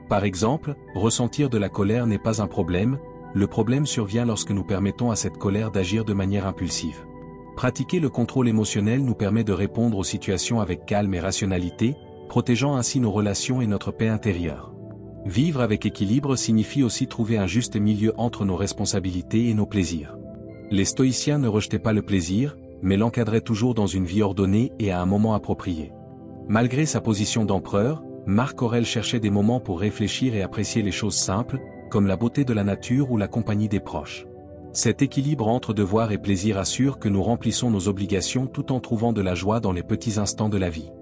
[SPEAKER 1] Par exemple, ressentir de la colère n'est pas un problème, le problème survient lorsque nous permettons à cette colère d'agir de manière impulsive. Pratiquer le contrôle émotionnel nous permet de répondre aux situations avec calme et rationalité, protégeant ainsi nos relations et notre paix intérieure. Vivre avec équilibre signifie aussi trouver un juste milieu entre nos responsabilités et nos plaisirs. Les stoïciens ne rejetaient pas le plaisir, mais l'encadraient toujours dans une vie ordonnée et à un moment approprié. Malgré sa position d'empereur, Marc Aurèle cherchait des moments pour réfléchir et apprécier les choses simples, comme la beauté de la nature ou la compagnie des proches. Cet équilibre entre devoir et plaisir assure que nous remplissons nos obligations tout en trouvant de la joie dans les petits instants de la vie.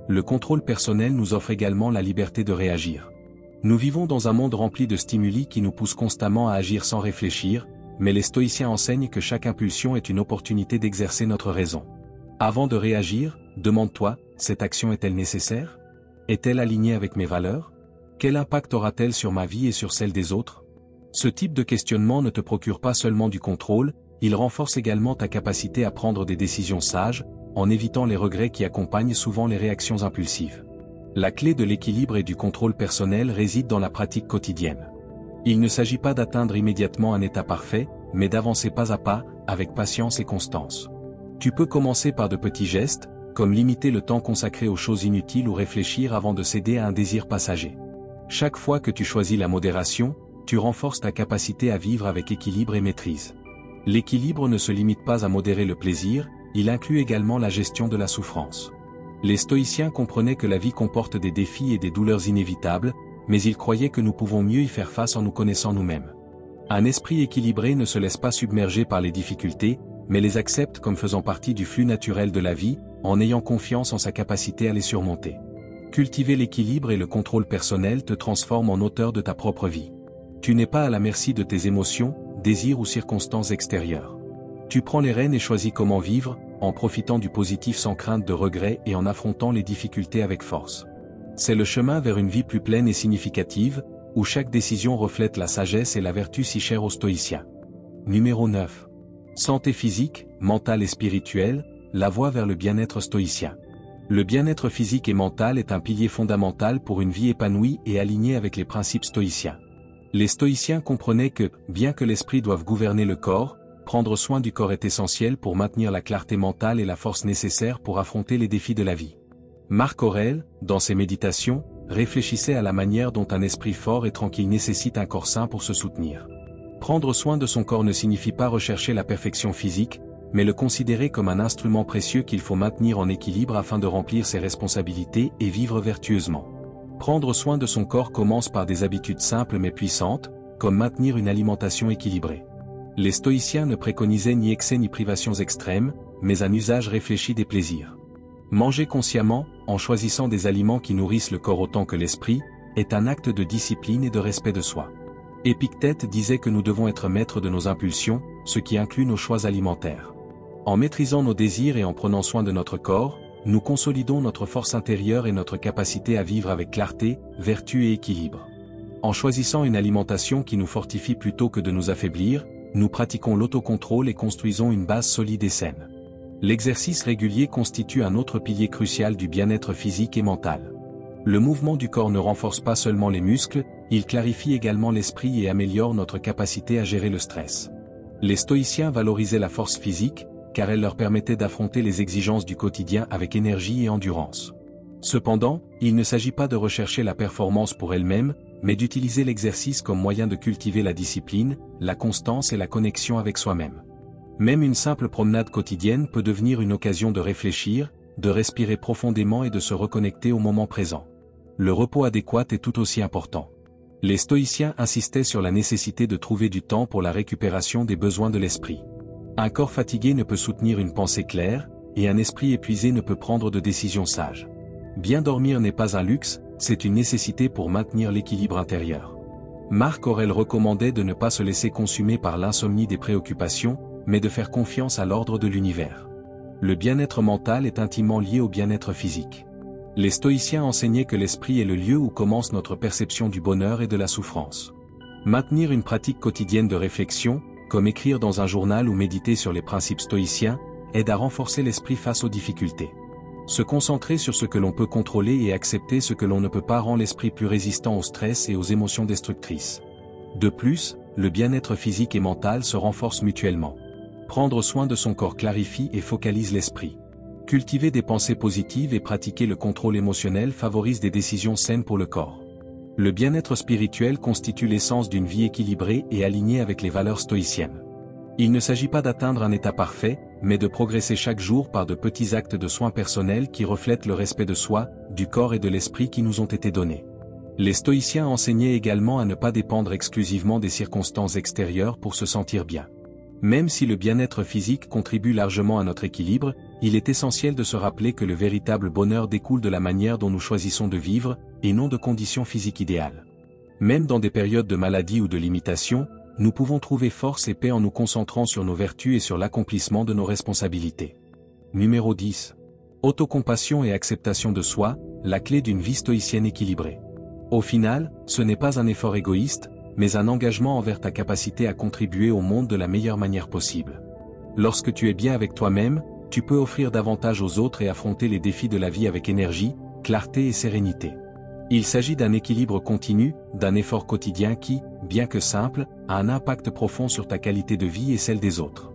[SPEAKER 1] Le contrôle personnel nous offre également la liberté de réagir. Nous vivons dans un monde rempli de stimuli qui nous poussent constamment à agir sans réfléchir, mais les stoïciens enseignent que chaque impulsion est une opportunité d'exercer notre raison. Avant de réagir, demande-toi, cette action est-elle nécessaire ? Est-elle alignée avec mes valeurs ? Quel impact aura-t-elle sur ma vie et sur celle des autres ? Ce type de questionnement ne te procure pas seulement du contrôle, il renforce également ta capacité à prendre des décisions sages, en évitant les regrets qui accompagnent souvent les réactions impulsives. La clé de l'équilibre et du contrôle personnel réside dans la pratique quotidienne. Il ne s'agit pas d'atteindre immédiatement un état parfait, mais d'avancer pas à pas, avec patience et constance. Tu peux commencer par de petits gestes, comme limiter le temps consacré aux choses inutiles ou réfléchir avant de céder à un désir passager. Chaque fois que tu choisis la modération, tu renforces ta capacité à vivre avec équilibre et maîtrise. L'équilibre ne se limite pas à modérer le plaisir, il inclut également la gestion de la souffrance. Les stoïciens comprenaient que la vie comporte des défis et des douleurs inévitables, mais ils croyaient que nous pouvons mieux y faire face en nous connaissant nous-mêmes. Un esprit équilibré ne se laisse pas submerger par les difficultés, mais les accepte comme faisant partie du flux naturel de la vie, en ayant confiance en sa capacité à les surmonter. Cultiver l'équilibre et le contrôle personnel te transforme en auteur de ta propre vie. Tu n'es pas à la merci de tes émotions, désirs ou circonstances extérieures. Tu prends les rênes et choisis comment vivre, en profitant du positif sans crainte de regret et en affrontant les difficultés avec force. C'est le chemin vers une vie plus pleine et significative, où chaque décision reflète la sagesse et la vertu si chères aux stoïciens. Numéro 9. Santé physique, mentale et spirituelle, la voie vers le bien-être stoïcien. Le bien-être physique et mental est un pilier fondamental pour une vie épanouie et alignée avec les principes stoïciens. Les stoïciens comprenaient que, bien que l'esprit doive gouverner le corps, prendre soin du corps est essentiel pour maintenir la clarté mentale et la force nécessaire pour affronter les défis de la vie. Marc Aurèle, dans ses méditations, réfléchissait à la manière dont un esprit fort et tranquille nécessite un corps sain pour se soutenir. Prendre soin de son corps ne signifie pas rechercher la perfection physique, mais le considérer comme un instrument précieux qu'il faut maintenir en équilibre afin de remplir ses responsabilités et vivre vertueusement. Prendre soin de son corps commence par des habitudes simples mais puissantes, comme maintenir une alimentation équilibrée. Les stoïciens ne préconisaient ni excès ni privations extrêmes, mais un usage réfléchi des plaisirs. Manger consciemment, en choisissant des aliments qui nourrissent le corps autant que l'esprit, est un acte de discipline et de respect de soi. Épictète disait que nous devons être maîtres de nos impulsions, ce qui inclut nos choix alimentaires. En maîtrisant nos désirs et en prenant soin de notre corps, nous consolidons notre force intérieure et notre capacité à vivre avec clarté, vertu et équilibre. En choisissant une alimentation qui nous fortifie plutôt que de nous affaiblir, nous pratiquons l'autocontrôle et construisons une base solide et saine. L'exercice régulier constitue un autre pilier crucial du bien-être physique et mental. Le mouvement du corps ne renforce pas seulement les muscles, il clarifie également l'esprit et améliore notre capacité à gérer le stress. Les stoïciens valorisaient la force physique, car elle leur permettait d'affronter les exigences du quotidien avec énergie et endurance. Cependant, il ne s'agit pas de rechercher la performance pour elle-même, mais d'utiliser l'exercice comme moyen de cultiver la discipline, la constance et la connexion avec soi-même. Même une simple promenade quotidienne peut devenir une occasion de réfléchir, de respirer profondément et de se reconnecter au moment présent. Le repos adéquat est tout aussi important. Les stoïciens insistaient sur la nécessité de trouver du temps pour la récupération des besoins de l'esprit. Un corps fatigué ne peut soutenir une pensée claire, et un esprit épuisé ne peut prendre de décisions sages. Bien dormir n'est pas un luxe, c'est une nécessité pour maintenir l'équilibre intérieur. Marc Aurèle recommandait de ne pas se laisser consumer par l'insomnie des préoccupations, mais de faire confiance à l'ordre de l'univers. Le bien-être mental est intimement lié au bien-être physique. Les stoïciens enseignaient que l'esprit est le lieu où commence notre perception du bonheur et de la souffrance. Maintenir une pratique quotidienne de réflexion, comme écrire dans un journal ou méditer sur les principes stoïciens, aide à renforcer l'esprit face aux difficultés. Se concentrer sur ce que l'on peut contrôler et accepter ce que l'on ne peut pas rend l'esprit plus résistant au stress et aux émotions destructrices. De plus, le bien-être physique et mental se renforcent mutuellement. Prendre soin de son corps clarifie et focalise l'esprit. Cultiver des pensées positives et pratiquer le contrôle émotionnel favorise des décisions saines pour le corps. Le bien-être spirituel constitue l'essence d'une vie équilibrée et alignée avec les valeurs stoïciennes. Il ne s'agit pas d'atteindre un état parfait, mais de progresser chaque jour par de petits actes de soins personnels qui reflètent le respect de soi, du corps et de l'esprit qui nous ont été donnés. Les stoïciens enseignaient également à ne pas dépendre exclusivement des circonstances extérieures pour se sentir bien. Même si le bien-être physique contribue largement à notre équilibre, il est essentiel de se rappeler que le véritable bonheur découle de la manière dont nous choisissons de vivre, et non de conditions physiques idéales. Même dans des périodes de maladie ou de limitation, nous pouvons trouver force et paix en nous concentrant sur nos vertus et sur l'accomplissement de nos responsabilités. Numéro 10. Autocompassion et acceptation de soi, la clé d'une vie stoïcienne équilibrée. Au final, ce n'est pas un effort égoïste, mais un engagement envers ta capacité à contribuer au monde de la meilleure manière possible. Lorsque tu es bien avec toi-même, tu peux offrir davantage aux autres et affronter les défis de la vie avec énergie, clarté et sérénité. Il s'agit d'un équilibre continu, d'un effort quotidien qui, bien que simple, a un impact profond sur ta qualité de vie et celle des autres.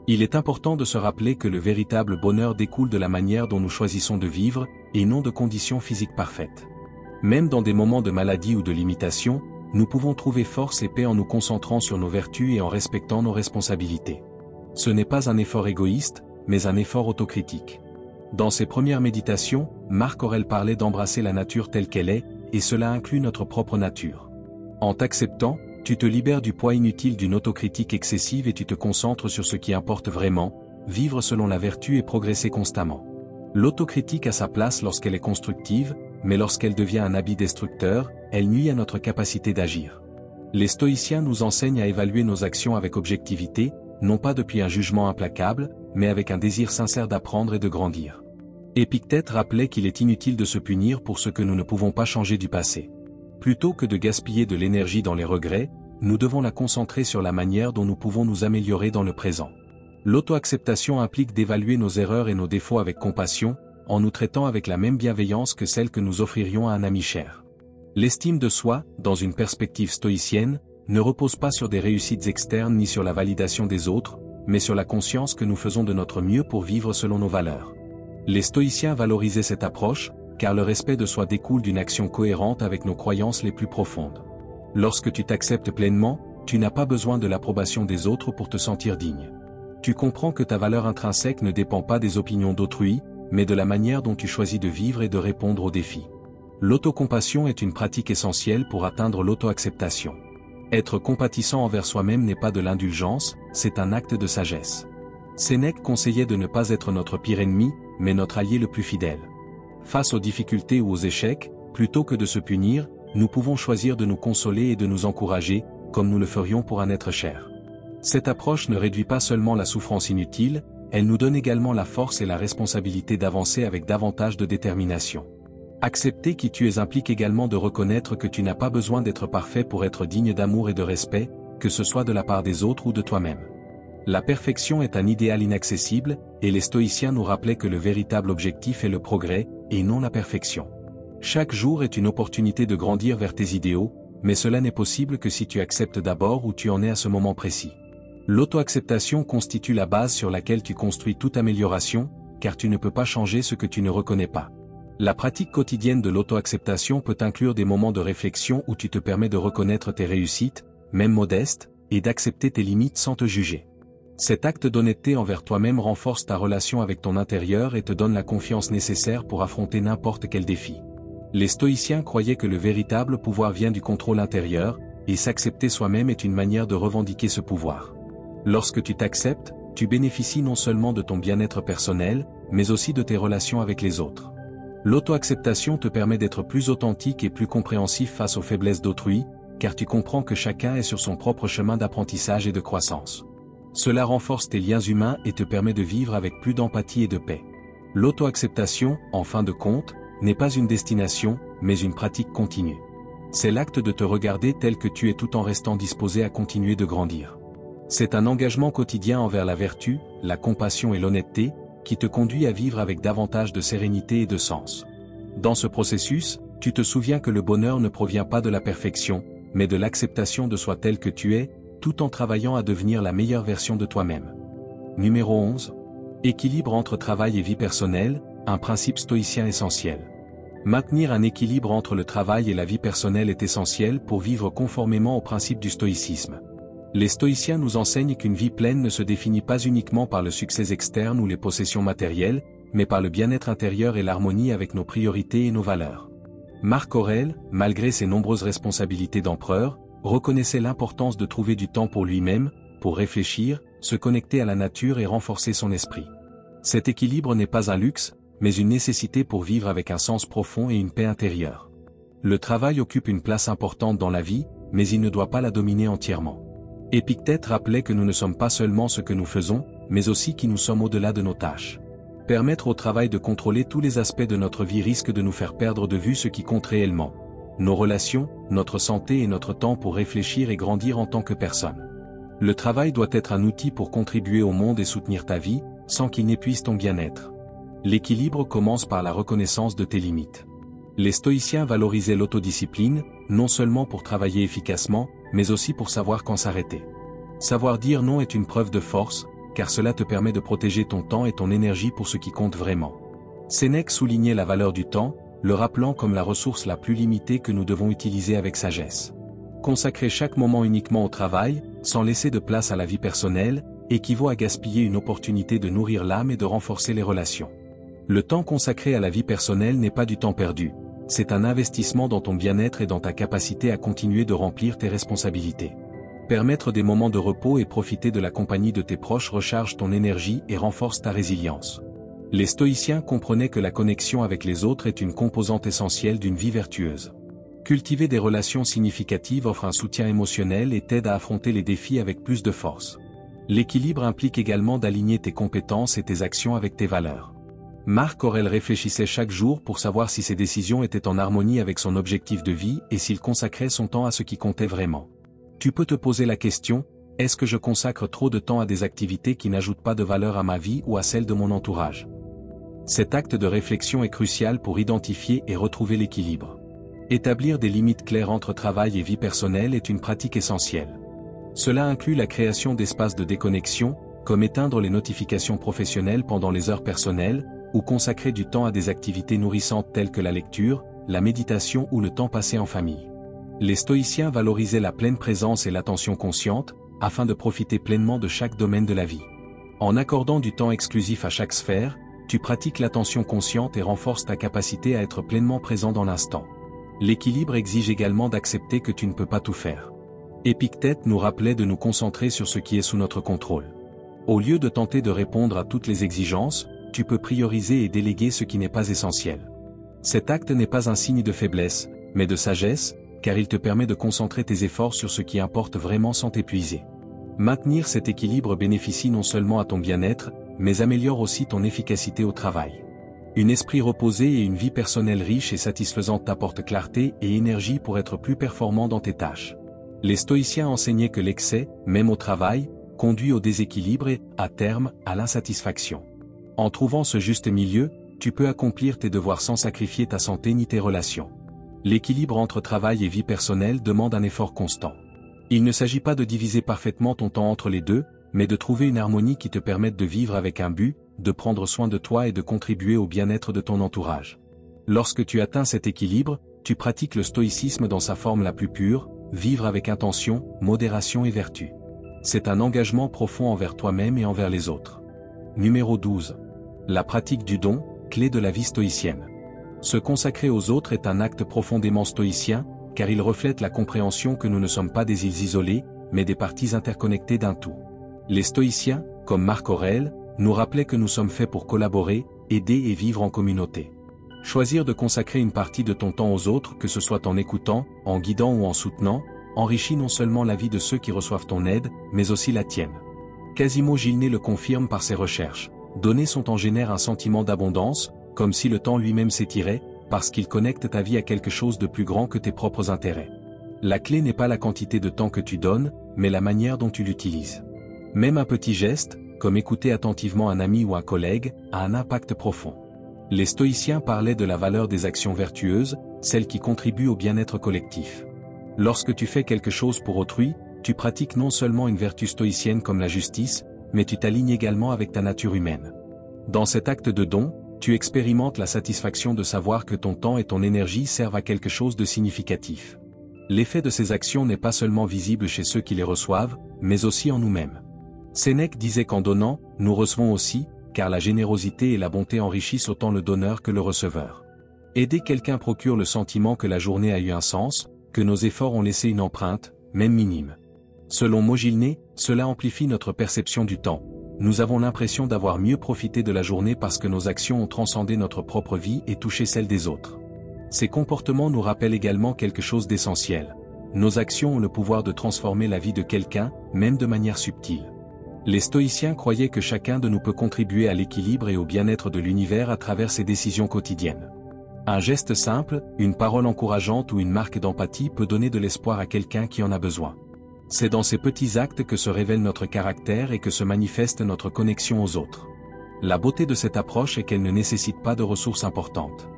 [SPEAKER 1] Il est important de se rappeler que le véritable bonheur découle de la manière dont nous choisissons de vivre, et non de conditions physiques parfaites. Même dans des moments de maladie ou de limitation, nous pouvons trouver force et paix en nous concentrant sur nos vertus et en respectant nos responsabilités. Ce n'est pas un effort égoïste, mais un effort autocritique. Dans ses premières méditations, Marc Aurèle parlait d'embrasser la nature telle qu'elle est, et cela inclut notre propre nature. En t'acceptant, tu te libères du poids inutile d'une autocritique excessive et tu te concentres sur ce qui importe vraiment, vivre selon la vertu et progresser constamment. L'autocritique a sa place lorsqu'elle est constructive, mais lorsqu'elle devient un habit destructeur, elle nuit à notre capacité d'agir. Les stoïciens nous enseignent à évaluer nos actions avec objectivité, non pas depuis un jugement implacable, mais avec un désir sincère d'apprendre et de grandir. Épictète rappelait qu'il est inutile de se punir pour ce que nous ne pouvons pas changer du passé. Plutôt que de gaspiller de l'énergie dans les regrets, nous devons la concentrer sur la manière dont nous pouvons nous améliorer dans le présent. L'auto-acceptation implique d'évaluer nos erreurs et nos défauts avec compassion, en nous traitant avec la même bienveillance que celle que nous offririons à un ami cher. L'estime de soi, dans une perspective stoïcienne, ne repose pas sur des réussites externes ni sur la validation des autres, mais sur la conscience que nous faisons de notre mieux pour vivre selon nos valeurs. Les stoïciens valorisaient cette approche, car le respect de soi découle d'une action cohérente avec nos croyances les plus profondes. Lorsque tu t'acceptes pleinement, tu n'as pas besoin de l'approbation des autres pour te sentir digne. Tu comprends que ta valeur intrinsèque ne dépend pas des opinions d'autrui, mais de la manière dont tu choisis de vivre et de répondre aux défis. L'autocompassion est une pratique essentielle pour atteindre l'auto-acceptation. Être compatissant envers soi-même n'est pas de l'indulgence, c'est un acte de sagesse. Sénèque conseillait de ne pas être notre pire ennemi, mais notre allié le plus fidèle. Face aux difficultés ou aux échecs, plutôt que de se punir, nous pouvons choisir de nous consoler et de nous encourager, comme nous le ferions pour un être cher. Cette approche ne réduit pas seulement la souffrance inutile, elle nous donne également la force et la responsabilité d'avancer avec davantage de détermination. Accepter qui tu es implique également de reconnaître que tu n'as pas besoin d'être parfait pour être digne d'amour et de respect, que ce soit de la part des autres ou de toi-même. La perfection est un idéal inaccessible, et les stoïciens nous rappelaient que le véritable objectif est le progrès, et non la perfection. Chaque jour est une opportunité de grandir vers tes idéaux, mais cela n'est possible que si tu acceptes d'abord où tu en es à ce moment précis. L'auto-acceptation constitue la base sur laquelle tu construis toute amélioration, car tu ne peux pas changer ce que tu ne reconnais pas. La pratique quotidienne de l'auto-acceptation peut inclure des moments de réflexion où tu te permets de reconnaître tes réussites, même modestes, et d'accepter tes limites sans te juger. Cet acte d'honnêteté envers toi-même renforce ta relation avec ton intérieur et te donne la confiance nécessaire pour affronter n'importe quel défi. Les stoïciens croyaient que le véritable pouvoir vient du contrôle intérieur, et s'accepter soi-même est une manière de revendiquer ce pouvoir. Lorsque tu t'acceptes, tu bénéficies non seulement de ton bien-être personnel, mais aussi de tes relations avec les autres. L'auto-acceptation te permet d'être plus authentique et plus compréhensif face aux faiblesses d'autrui, car tu comprends que chacun est sur son propre chemin d'apprentissage et de croissance. Cela renforce tes liens humains et te permet de vivre avec plus d'empathie et de paix. L'auto-acceptation, en fin de compte, n'est pas une destination, mais une pratique continue. C'est l'acte de te regarder tel que tu es tout en restant disposé à continuer de grandir. C'est un engagement quotidien envers la vertu, la compassion et l'honnêteté, qui te conduit à vivre avec davantage de sérénité et de sens. Dans ce processus, tu te souviens que le bonheur ne provient pas de la perfection, mais de l'acceptation de soi tel que tu es, tout en travaillant à devenir la meilleure version de toi-même. Numéro 11. Équilibre entre travail et vie personnelle, un principe stoïcien essentiel. Maintenir un équilibre entre le travail et la vie personnelle est essentiel pour vivre conformément au principe du stoïcisme. Les stoïciens nous enseignent qu'une vie pleine ne se définit pas uniquement par le succès externe ou les possessions matérielles, mais par le bien-être intérieur et l'harmonie avec nos priorités et nos valeurs. Marc Aurèle, malgré ses nombreuses responsabilités d'empereur, reconnaissait l'importance de trouver du temps pour lui-même, pour réfléchir, se connecter à la nature et renforcer son esprit. Cet équilibre n'est pas un luxe, mais une nécessité pour vivre avec un sens profond et une paix intérieure. Le travail occupe une place importante dans la vie, mais il ne doit pas la dominer entièrement. Épictète rappelait que nous ne sommes pas seulement ce que nous faisons, mais aussi qui nous sommes au-delà de nos tâches. Permettre au travail de contrôler tous les aspects de notre vie risque de nous faire perdre de vue ce qui compte réellement. Nos relations, notre santé et notre temps pour réfléchir et grandir en tant que personne. Le travail doit être un outil pour contribuer au monde et soutenir ta vie, sans qu'il n'épuise ton bien-être. L'équilibre commence par la reconnaissance de tes limites. Les stoïciens valorisaient l'autodiscipline, non seulement pour travailler efficacement, mais aussi pour savoir quand s'arrêter. Savoir dire non est une preuve de force, car cela te permet de protéger ton temps et ton énergie pour ce qui compte vraiment. Sénèque soulignait la valeur du temps, le rappelant comme la ressource la plus limitée que nous devons utiliser avec sagesse. Consacrer chaque moment uniquement au travail, sans laisser de place à la vie personnelle, équivaut à gaspiller une opportunité de nourrir l'âme et de renforcer les relations. Le temps consacré à la vie personnelle n'est pas du temps perdu, c'est un investissement dans ton bien-être et dans ta capacité à continuer de remplir tes responsabilités. Permettre des moments de repos et profiter de la compagnie de tes proches recharge ton énergie et renforce ta résilience. Les stoïciens comprenaient que la connexion avec les autres est une composante essentielle d'une vie vertueuse. Cultiver des relations significatives offre un soutien émotionnel et t'aide à affronter les défis avec plus de force. L'équilibre implique également d'aligner tes compétences et tes actions avec tes valeurs. Marc Aurèle réfléchissait chaque jour pour savoir si ses décisions étaient en harmonie avec son objectif de vie et s'il consacrait son temps à ce qui comptait vraiment. Tu peux te poser la question, est-ce que je consacre trop de temps à des activités qui n'ajoutent pas de valeur à ma vie ou à celle de mon entourage? Cet acte de réflexion est crucial pour identifier et retrouver l'équilibre. Établir des limites claires entre travail et vie personnelle est une pratique essentielle. Cela inclut la création d'espaces de déconnexion, comme éteindre les notifications professionnelles pendant les heures personnelles, ou consacrer du temps à des activités nourrissantes telles que la lecture, la méditation ou le temps passé en famille. Les stoïciens valorisaient la pleine présence et l'attention consciente, afin de profiter pleinement de chaque domaine de la vie. En accordant du temps exclusif à chaque sphère, tu pratiques l'attention consciente et renforces ta capacité à être pleinement présent dans l'instant. L'équilibre exige également d'accepter que tu ne peux pas tout faire. Épictète nous rappelait de nous concentrer sur ce qui est sous notre contrôle. Au lieu de tenter de répondre à toutes les exigences, tu peux prioriser et déléguer ce qui n'est pas essentiel. Cet acte n'est pas un signe de faiblesse, mais de sagesse, car il te permet de concentrer tes efforts sur ce qui importe vraiment sans t'épuiser. Maintenir cet équilibre bénéficie non seulement à ton bien-être, mais améliore aussi ton efficacité au travail. Un esprit reposé et une vie personnelle riche et satisfaisante t'apportent clarté et énergie pour être plus performant dans tes tâches. Les stoïciens enseignaient que l'excès, même au travail, conduit au déséquilibre et, à terme, à l'insatisfaction. En trouvant ce juste milieu, tu peux accomplir tes devoirs sans sacrifier ta santé ni tes relations. L'équilibre entre travail et vie personnelle demande un effort constant. Il ne s'agit pas de diviser parfaitement ton temps entre les deux, mais de trouver une harmonie qui te permette de vivre avec un but, de prendre soin de toi et de contribuer au bien-être de ton entourage. Lorsque tu atteins cet équilibre, tu pratiques le stoïcisme dans sa forme la plus pure, vivre avec intention, modération et vertu. C'est un engagement profond envers toi-même et envers les autres. Numéro 12. La pratique du don, clé de la vie stoïcienne. Se consacrer aux autres est un acte profondément stoïcien, car il reflète la compréhension que nous ne sommes pas des îles isolées, mais des parties interconnectées d'un tout. Les stoïciens, comme Marc Aurèle, nous rappelaient que nous sommes faits pour collaborer, aider et vivre en communauté. Choisir de consacrer une partie de ton temps aux autres, que ce soit en écoutant, en guidant ou en soutenant, enrichit non seulement la vie de ceux qui reçoivent ton aide, mais aussi la tienne. Quasimo Gilnet le confirme par ses recherches. Donner son temps génère un sentiment d'abondance, comme si le temps lui-même s'étirait, parce qu'il connecte ta vie à quelque chose de plus grand que tes propres intérêts. La clé n'est pas la quantité de temps que tu donnes, mais la manière dont tu l'utilises. Même un petit geste, comme écouter attentivement un ami ou un collègue, a un impact profond. Les stoïciens parlaient de la valeur des actions vertueuses, celles qui contribuent au bien-être collectif. Lorsque tu fais quelque chose pour autrui, tu pratiques non seulement une vertu stoïcienne comme la justice, mais tu t'alignes également avec ta nature humaine. Dans cet acte de don, tu expérimentes la satisfaction de savoir que ton temps et ton énergie servent à quelque chose de significatif. L'effet de ces actions n'est pas seulement visible chez ceux qui les reçoivent, mais aussi en nous-mêmes. Sénèque disait qu'en donnant, nous recevons aussi, car la générosité et la bonté enrichissent autant le donneur que le receveur. Aider quelqu'un procure le sentiment que la journée a eu un sens, que nos efforts ont laissé une empreinte, même minime. Selon Mogilné, cela amplifie notre perception du temps. Nous avons l'impression d'avoir mieux profité de la journée parce que nos actions ont transcendé notre propre vie et touché celle des autres. Ces comportements nous rappellent également quelque chose d'essentiel. Nos actions ont le pouvoir de transformer la vie de quelqu'un, même de manière subtile. Les stoïciens croyaient que chacun de nous peut contribuer à l'équilibre et au bien-être de l'univers à travers ses décisions quotidiennes. Un geste simple, une parole encourageante ou une marque d'empathie peut donner de l'espoir à quelqu'un qui en a besoin. C'est dans ces petits actes que se révèle notre caractère et que se manifeste notre connexion aux autres. La beauté de cette approche est qu'elle ne nécessite pas de ressources importantes.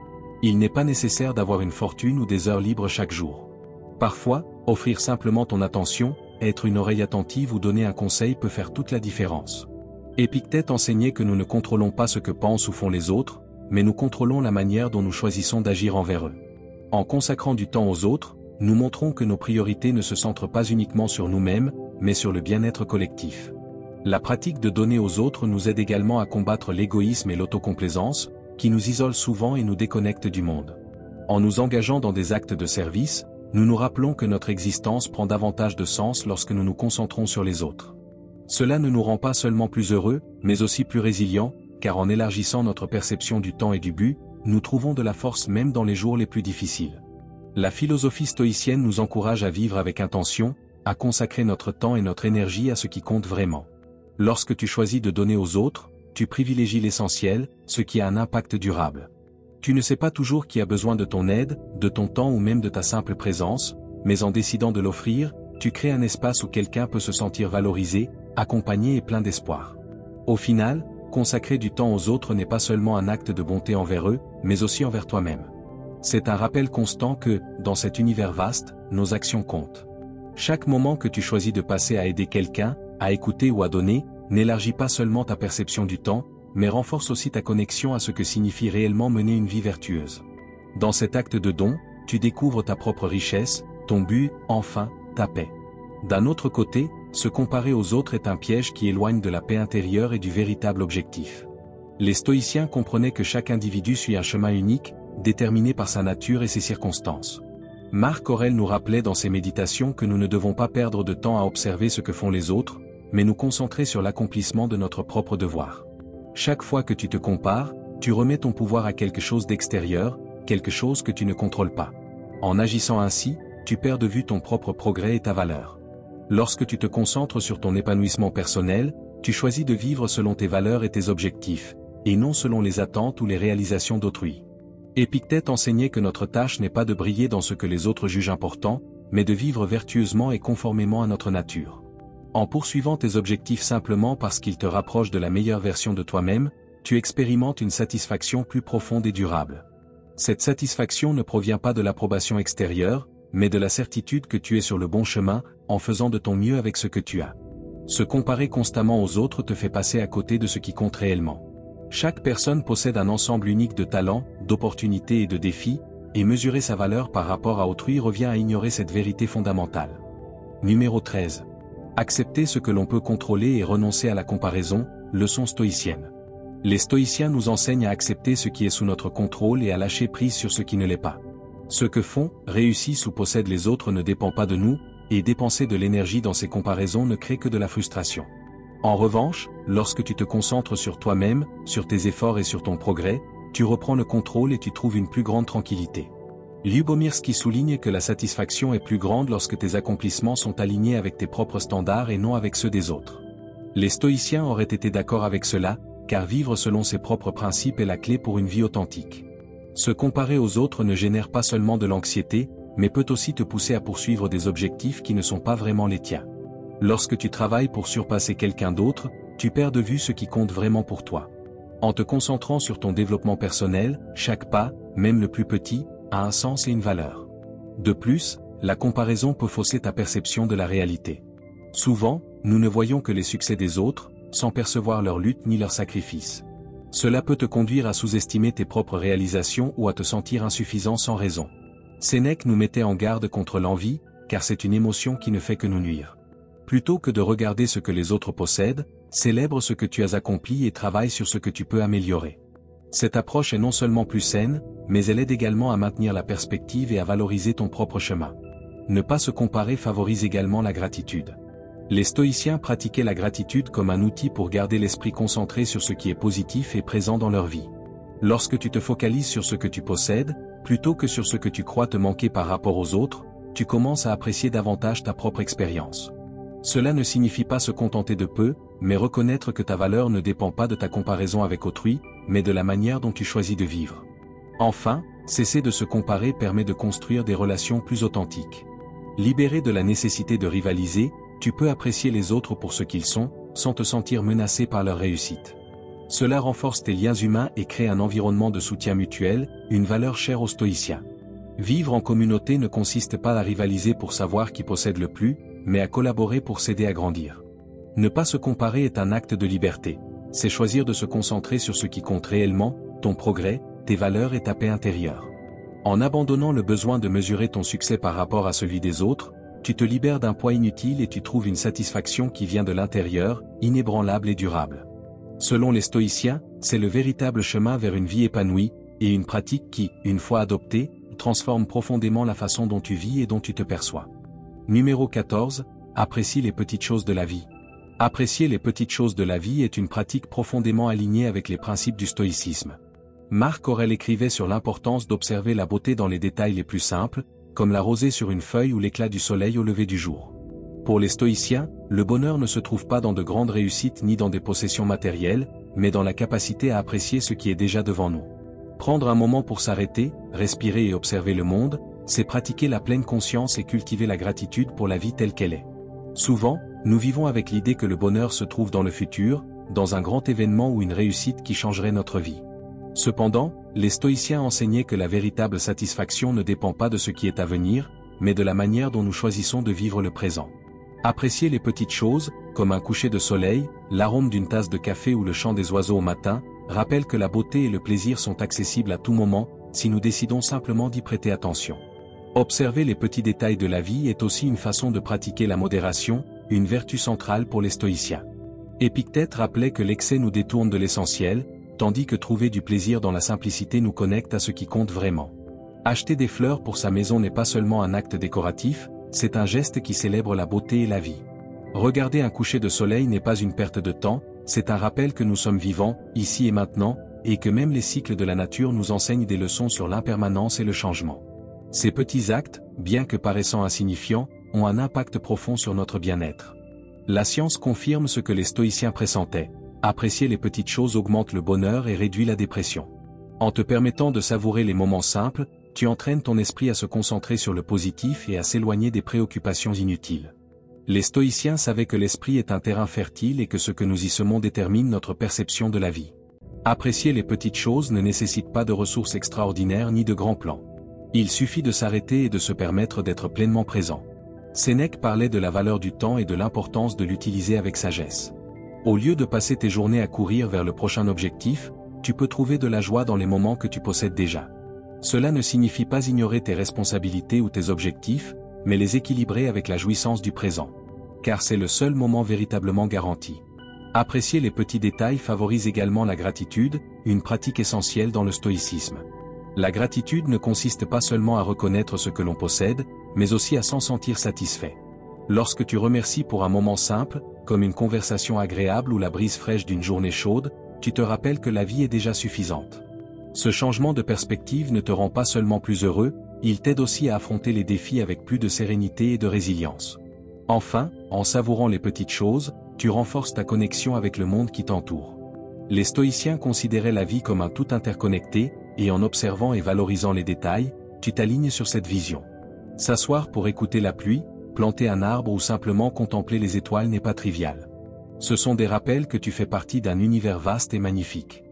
[SPEAKER 1] Il n'est pas nécessaire d'avoir une fortune ou des heures libres chaque jour. Parfois, offrir simplement ton attention, être une oreille attentive ou donner un conseil peut faire toute la différence. Épictète enseignait que nous ne contrôlons pas ce que pensent ou font les autres, mais nous contrôlons la manière dont nous choisissons d'agir envers eux. En consacrant du temps aux autres, nous montrons que nos priorités ne se centrent pas uniquement sur nous-mêmes, mais sur le bien-être collectif. La pratique de donner aux autres nous aide également à combattre l'égoïsme et l'autocomplaisance, qui nous isolent souvent et nous déconnectent du monde. En nous engageant dans des actes de service, nous nous rappelons que notre existence prend davantage de sens lorsque nous nous concentrons sur les autres. Cela ne nous rend pas seulement plus heureux, mais aussi plus résilients, car en élargissant notre perception du temps et du but, nous trouvons de la force même dans les jours les plus difficiles. La philosophie stoïcienne nous encourage à vivre avec intention, à consacrer notre temps et notre énergie à ce qui compte vraiment. Lorsque tu choisis de donner aux autres, tu privilégies l'essentiel, ce qui a un impact durable. Tu ne sais pas toujours qui a besoin de ton aide, de ton temps ou même de ta simple présence, mais en décidant de l'offrir, tu crées un espace où quelqu'un peut se sentir valorisé, accompagné et plein d'espoir. Au final, consacrer du temps aux autres n'est pas seulement un acte de bonté envers eux, mais aussi envers toi-même. C'est un rappel constant que, dans cet univers vaste, nos actions comptent. Chaque moment que tu choisis de passer à aider quelqu'un, à écouter ou à donner, n'élargit pas seulement ta perception du temps, mais renforce aussi ta connexion à ce que signifie réellement mener une vie vertueuse. Dans cet acte de don, tu découvres ta propre richesse, ton but, enfin, ta paix. D'un autre côté, se comparer aux autres est un piège qui éloigne de la paix intérieure et du véritable objectif. Les stoïciens comprenaient que chaque individu suit un chemin unique, déterminé par sa nature et ses circonstances. Marc Aurèle nous rappelait dans ses méditations que nous ne devons pas perdre de temps à observer ce que font les autres, mais nous concentrer sur l'accomplissement de notre propre devoir. Chaque fois que tu te compares, tu remets ton pouvoir à quelque chose d'extérieur, quelque chose que tu ne contrôles pas. En agissant ainsi, tu perds de vue ton propre progrès et ta valeur. Lorsque tu te concentres sur ton épanouissement personnel, tu choisis de vivre selon tes valeurs et tes objectifs, et non selon les attentes ou les réalisations d'autrui. Épictète enseignait que notre tâche n'est pas de briller dans ce que les autres jugent important, mais de vivre vertueusement et conformément à notre nature. En poursuivant tes objectifs simplement parce qu'ils te rapprochent de la meilleure version de toi-même, tu expérimentes une satisfaction plus profonde et durable. Cette satisfaction ne provient pas de l'approbation extérieure, mais de la certitude que tu es sur le bon chemin, en faisant de ton mieux avec ce que tu as. Se comparer constamment aux autres te fait passer à côté de ce qui compte réellement. Chaque personne possède un ensemble unique de talents, d'opportunités et de défis, et mesurer sa valeur par rapport à autrui revient à ignorer cette vérité fondamentale. Numéro 13. Accepter ce que l'on peut contrôler et renoncer à la comparaison, leçon stoïcienne. Les stoïciens nous enseignent à accepter ce qui est sous notre contrôle et à lâcher prise sur ce qui ne l'est pas. Ce que font, réussissent ou possèdent les autres ne dépend pas de nous, et dépenser de l'énergie dans ces comparaisons ne crée que de la frustration. En revanche, lorsque tu te concentres sur toi-même, sur tes efforts et sur ton progrès, tu reprends le contrôle et tu trouves une plus grande tranquillité. Lubomirski souligne que la satisfaction est plus grande lorsque tes accomplissements sont alignés avec tes propres standards et non avec ceux des autres. Les stoïciens auraient été d'accord avec cela, car vivre selon ses propres principes est la clé pour une vie authentique. Se comparer aux autres ne génère pas seulement de l'anxiété, mais peut aussi te pousser à poursuivre des objectifs qui ne sont pas vraiment les tiens. Lorsque tu travailles pour surpasser quelqu'un d'autre, tu perds de vue ce qui compte vraiment pour toi. En te concentrant sur ton développement personnel, chaque pas, même le plus petit, a un sens et une valeur. De plus, la comparaison peut fausser ta perception de la réalité. Souvent, nous ne voyons que les succès des autres, sans percevoir leur lutte ni leur sacrifice. Cela peut te conduire à sous-estimer tes propres réalisations ou à te sentir insuffisant sans raison. Sénèque nous mettait en garde contre l'envie, car c'est une émotion qui ne fait que nous nuire. Plutôt que de regarder ce que les autres possèdent, célèbre ce que tu as accompli et travaille sur ce que tu peux améliorer. Cette approche est non seulement plus saine, mais elle aide également à maintenir la perspective et à valoriser ton propre chemin. Ne pas se comparer favorise également la gratitude. Les stoïciens pratiquaient la gratitude comme un outil pour garder l'esprit concentré sur ce qui est positif et présent dans leur vie. Lorsque tu te focalises sur ce que tu possèdes, plutôt que sur ce que tu crois te manquer par rapport aux autres, tu commences à apprécier davantage ta propre expérience. Cela ne signifie pas se contenter de peu, mais reconnaître que ta valeur ne dépend pas de ta comparaison avec autrui, mais de la manière dont tu choisis de vivre. Enfin, cesser de se comparer permet de construire des relations plus authentiques. Libéré de la nécessité de rivaliser, tu peux apprécier les autres pour ce qu'ils sont, sans te sentir menacé par leur réussite. Cela renforce tes liens humains et crée un environnement de soutien mutuel, une valeur chère aux stoïciens. Vivre en communauté ne consiste pas à rivaliser pour savoir qui possède le plus, mais à collaborer pour s'aider à grandir. Ne pas se comparer est un acte de liberté. C'est choisir de se concentrer sur ce qui compte réellement, ton progrès, tes valeurs et ta paix intérieure. En abandonnant le besoin de mesurer ton succès par rapport à celui des autres, tu te libères d'un poids inutile et tu trouves une satisfaction qui vient de l'intérieur, inébranlable et durable. Selon les stoïciens, c'est le véritable chemin vers une vie épanouie, et une pratique qui, une fois adoptée, transforme profondément la façon dont tu vis et dont tu te perçois. Numéro 14. Apprécie les petites choses de la vie. Apprécier les petites choses de la vie est une pratique profondément alignée avec les principes du stoïcisme. Marc Aurèle écrivait sur l'importance d'observer la beauté dans les détails les plus simples, comme la rosée sur une feuille ou l'éclat du soleil au lever du jour. Pour les stoïciens, le bonheur ne se trouve pas dans de grandes réussites ni dans des possessions matérielles, mais dans la capacité à apprécier ce qui est déjà devant nous. Prendre un moment pour s'arrêter, respirer et observer le monde, c'est pratiquer la pleine conscience et cultiver la gratitude pour la vie telle qu'elle est. Souvent, nous vivons avec l'idée que le bonheur se trouve dans le futur, dans un grand événement ou une réussite qui changerait notre vie. Cependant, les stoïciens enseignaient que la véritable satisfaction ne dépend pas de ce qui est à venir, mais de la manière dont nous choisissons de vivre le présent. Apprécier les petites choses, comme un coucher de soleil, l'arôme d'une tasse de café ou le chant des oiseaux au matin, rappelle que la beauté et le plaisir sont accessibles à tout moment, si nous décidons simplement d'y prêter attention. Observer les petits détails de la vie est aussi une façon de pratiquer la modération, une vertu centrale pour les stoïciens. Épictète rappelait que l'excès nous détourne de l'essentiel, tandis que trouver du plaisir dans la simplicité nous connecte à ce qui compte vraiment. Acheter des fleurs pour sa maison n'est pas seulement un acte décoratif, c'est un geste qui célèbre la beauté et la vie. Regarder un coucher de soleil n'est pas une perte de temps, c'est un rappel que nous sommes vivants, ici et maintenant, et que même les cycles de la nature nous enseignent des leçons sur l'impermanence et le changement. Ces petits actes, bien que paraissant insignifiants, ont un impact profond sur notre bien-être. La science confirme ce que les stoïciens pressentaient: apprécier les petites choses augmente le bonheur et réduit la dépression. En te permettant de savourer les moments simples, tu entraînes ton esprit à se concentrer sur le positif et à s'éloigner des préoccupations inutiles. Les stoïciens savaient que l'esprit est un terrain fertile et que ce que nous y semons détermine notre perception de la vie. Apprécier les petites choses ne nécessite pas de ressources extraordinaires ni de grands plans. Il suffit de s'arrêter et de se permettre d'être pleinement présent. Sénèque parlait de la valeur du temps et de l'importance de l'utiliser avec sagesse. Au lieu de passer tes journées à courir vers le prochain objectif, tu peux trouver de la joie dans les moments que tu possèdes déjà. Cela ne signifie pas ignorer tes responsabilités ou tes objectifs, mais les équilibrer avec la jouissance du présent. Car c'est le seul moment véritablement garanti. Apprécier les petits détails favorise également la gratitude, une pratique essentielle dans le stoïcisme. La gratitude ne consiste pas seulement à reconnaître ce que l'on possède, mais aussi à s'en sentir satisfait. Lorsque tu remercies pour un moment simple, comme une conversation agréable ou la brise fraîche d'une journée chaude, tu te rappelles que la vie est déjà suffisante. Ce changement de perspective ne te rend pas seulement plus heureux, il t'aide aussi à affronter les défis avec plus de sérénité et de résilience. Enfin, en savourant les petites choses, tu renforces ta connexion avec le monde qui t'entoure. Les stoïciens considéraient la vie comme un tout interconnecté, et en observant et valorisant les détails, tu t'alignes sur cette vision. S'asseoir pour écouter la pluie, planter un arbre ou simplement contempler les étoiles n'est pas trivial. Ce sont des rappels que tu fais partie d'un univers vaste et magnifique.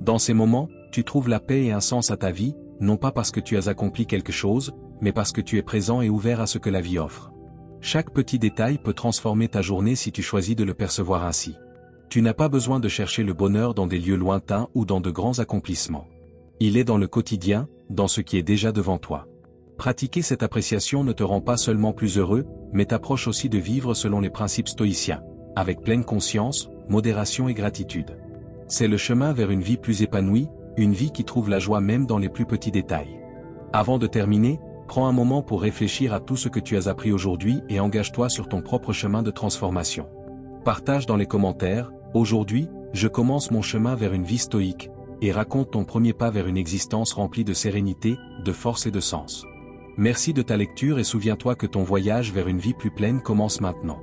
[SPEAKER 1] Dans ces moments, tu trouves la paix et un sens à ta vie, non pas parce que tu as accompli quelque chose, mais parce que tu es présent et ouvert à ce que la vie offre. Chaque petit détail peut transformer ta journée si tu choisis de le percevoir ainsi. Tu n'as pas besoin de chercher le bonheur dans des lieux lointains ou dans de grands accomplissements. Il est dans le quotidien, dans ce qui est déjà devant toi. Pratiquer cette appréciation ne te rend pas seulement plus heureux, mais t'approche aussi de vivre selon les principes stoïciens, avec pleine conscience, modération et gratitude. C'est le chemin vers une vie plus épanouie, une vie qui trouve la joie même dans les plus petits détails. Avant de terminer, prends un moment pour réfléchir à tout ce que tu as appris aujourd'hui et engage-toi sur ton propre chemin de transformation. Partage dans les commentaires: aujourd'hui, je commence mon chemin vers une vie stoïque, et raconte ton premier pas vers une existence remplie de sérénité, de force et de sens. Merci de ta lecture et souviens-toi que ton voyage vers une vie plus pleine commence maintenant.